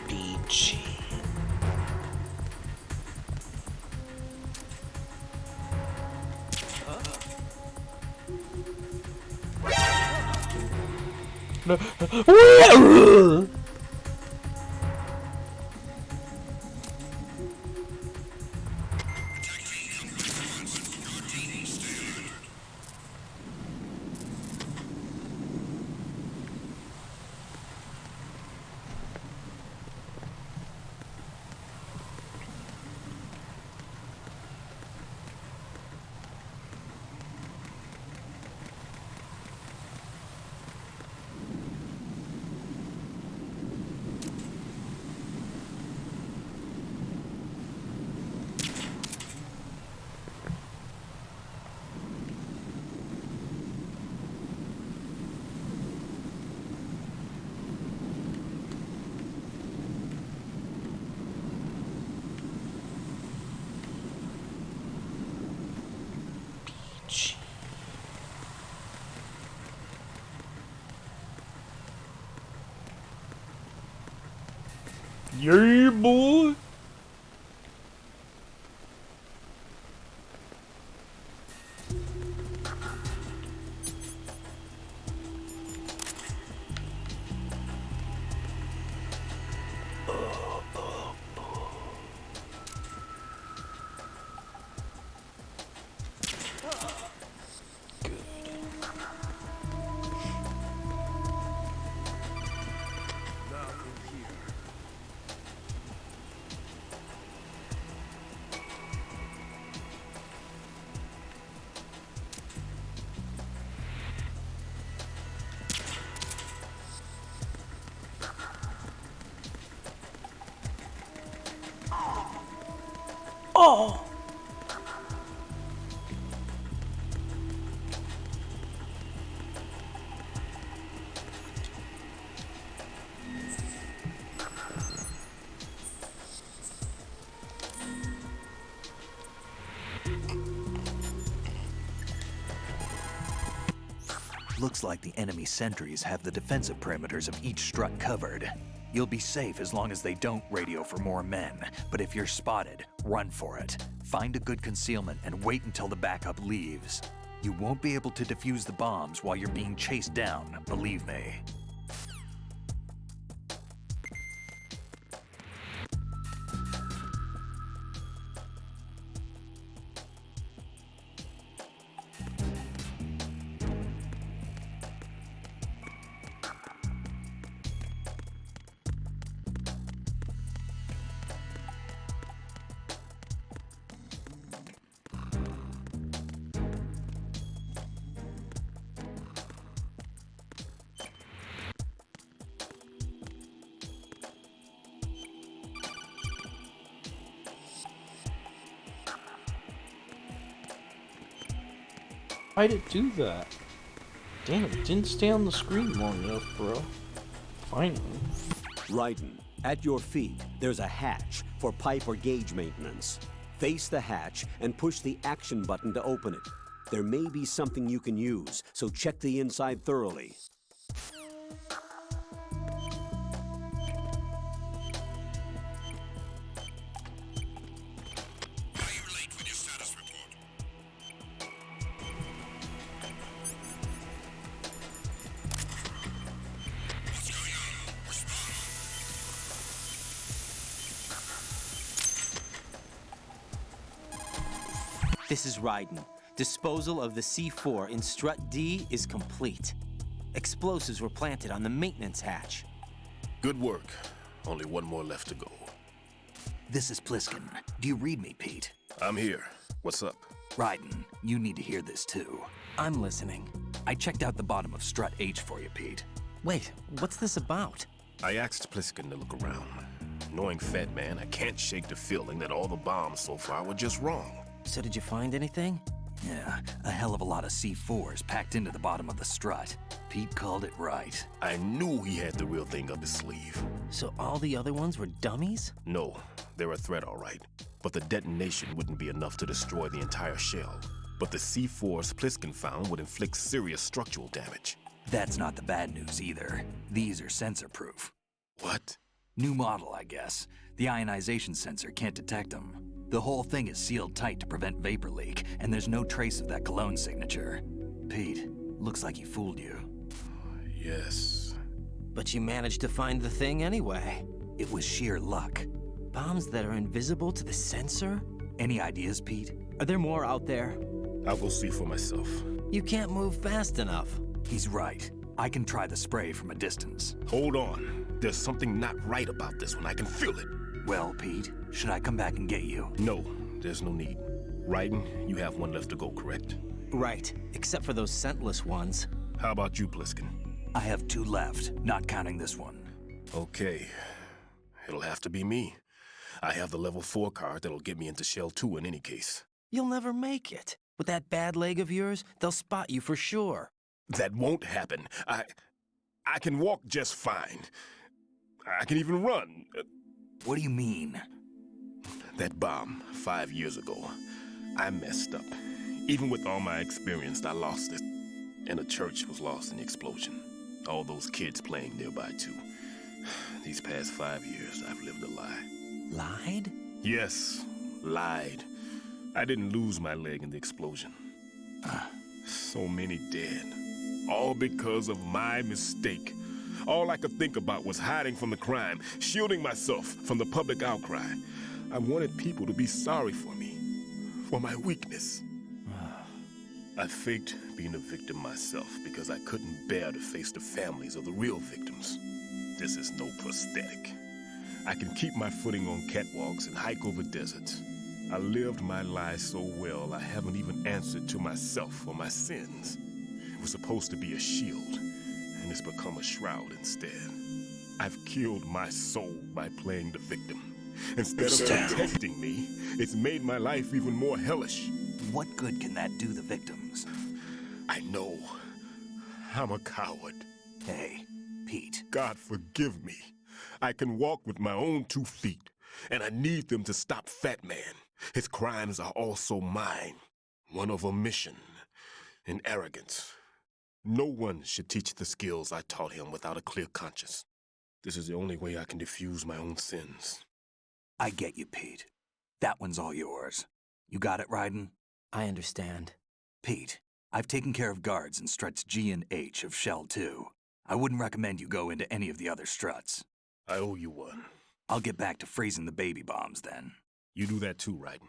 BG. Yeah, boy. Oh. Looks like the enemy sentries have the defensive perimeters of each strut covered. You'll be safe as long as they don't radio for more men, but if you're spotted, run for it. Find a good concealment and wait until the backup leaves. You won't be able to defuse the bombs while you're being chased down, believe me. Why'd it do that? Damn, it didn't stay on the screen long enough, bro. Finally. Raiden, at your feet, there's a hatch for pipe or gauge maintenance. Face the hatch and push the action button to open it. There may be something you can use, so check the inside thoroughly. This is Raiden. Disposal of the C4 in Strut D is complete. Explosives were planted on the maintenance hatch. Good work. Only one more left to go. This is Pliskin. Do you read me, Pete? I'm here. What's up? Raiden, you need to hear this too. I'm listening. I checked out the bottom of Strut H for you, Pete. Wait, what's this about? I asked Pliskin to look around. Knowing Fat Man, I can't shake the feeling that all the bombs so far were just wrong. So did you find anything? Yeah, a hell of a lot of C4s packed into the bottom of the strut. Pete called it right. I knew he had the real thing up his sleeve. So all the other ones were dummies? No, they're a threat, all right. But the detonation wouldn't be enough to destroy the entire shell. But the C4s Pliskin found would inflict serious structural damage. That's not the bad news either. These are sensor-proof. What? New model, I guess. The ionization sensor can't detect them. The whole thing is sealed tight to prevent vapor leak, and there's no trace of that cologne signature. Pete, looks like he fooled you. Yes. But you managed to find the thing anyway. It was sheer luck. Bombs that are invisible to the sensor? Any ideas, Pete? Are there more out there? I'll go see for myself. You can't move fast enough. He's right. I can try the spray from a distance. Hold on. There's something not right about this one. I can feel it. Well, Pete, should I come back and get you? No, there's no need. Raiden, you have one left to go, correct? Right, except for those scentless ones. How about you, Pliskin? I have 2 left, not counting this one. Okay. It'll have to be me. I have the level 4 card that'll get me into Shell 2 in any case. You'll never make it. With that bad leg of yours, they'll spot you for sure. That won't happen. I can walk just fine. I can even run. What do you mean? That bomb, 5 years ago. I messed up. Even with all my experience, I lost it. And the church was lost in the explosion. All those kids playing nearby, too. These past 5 years, I've lived a lie. Lied? Yes, lied. I didn't lose my leg in the explosion. So many dead. All because of my mistake. All I could think about was hiding from the crime, shielding myself from the public outcry. I wanted people to be sorry for me, for my weakness. I faked being a victim myself because I couldn't bear to face the families of the real victims. This is no prosthetic. I can keep my footing on catwalks and hike over deserts. I lived my lie so well I haven't even answered to myself for my sins. It was supposed to be a shield, and it's become a shroud instead. I've killed my soul by playing the victim. Instead of protecting me, it's made my life even more hellish. What good can that do the victims? I know. I'm a coward. Hey, Pete. God forgive me. I can walk with my own 2 feet, and I need them to stop Fat Man. His crimes are also mine. One of omission and arrogance. No one should teach the skills I taught him without a clear conscience. This is the only way I can diffuse my own sins. I get you, Pete. That one's all yours. You got it, Raiden? I understand. Pete, I've taken care of guards in struts G and H of Shell 2. I wouldn't recommend you go into any of the other struts. I owe you one. I'll get back to freezing the baby bombs then. You do that too, Raiden.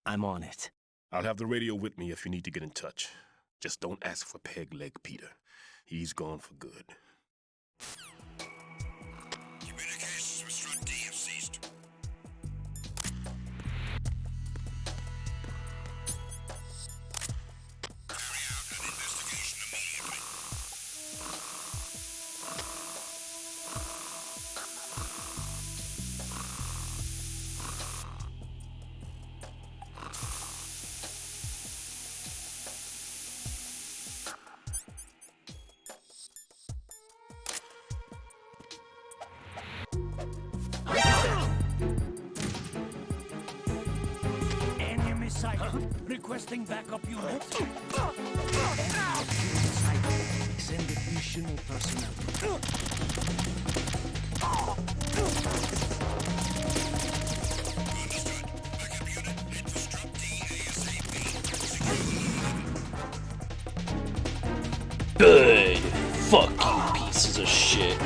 I'm on it. I'll have the radio with me if you need to get in touch. Just don't ask for Peg Leg Peter. He's gone for good. Communications with Strut D have ceased. Carry out an investigation immediately. Enemy sighted. Requesting backup units. Enemy sighted. Send additional personnel. Good. Fuck you, pieces of shit.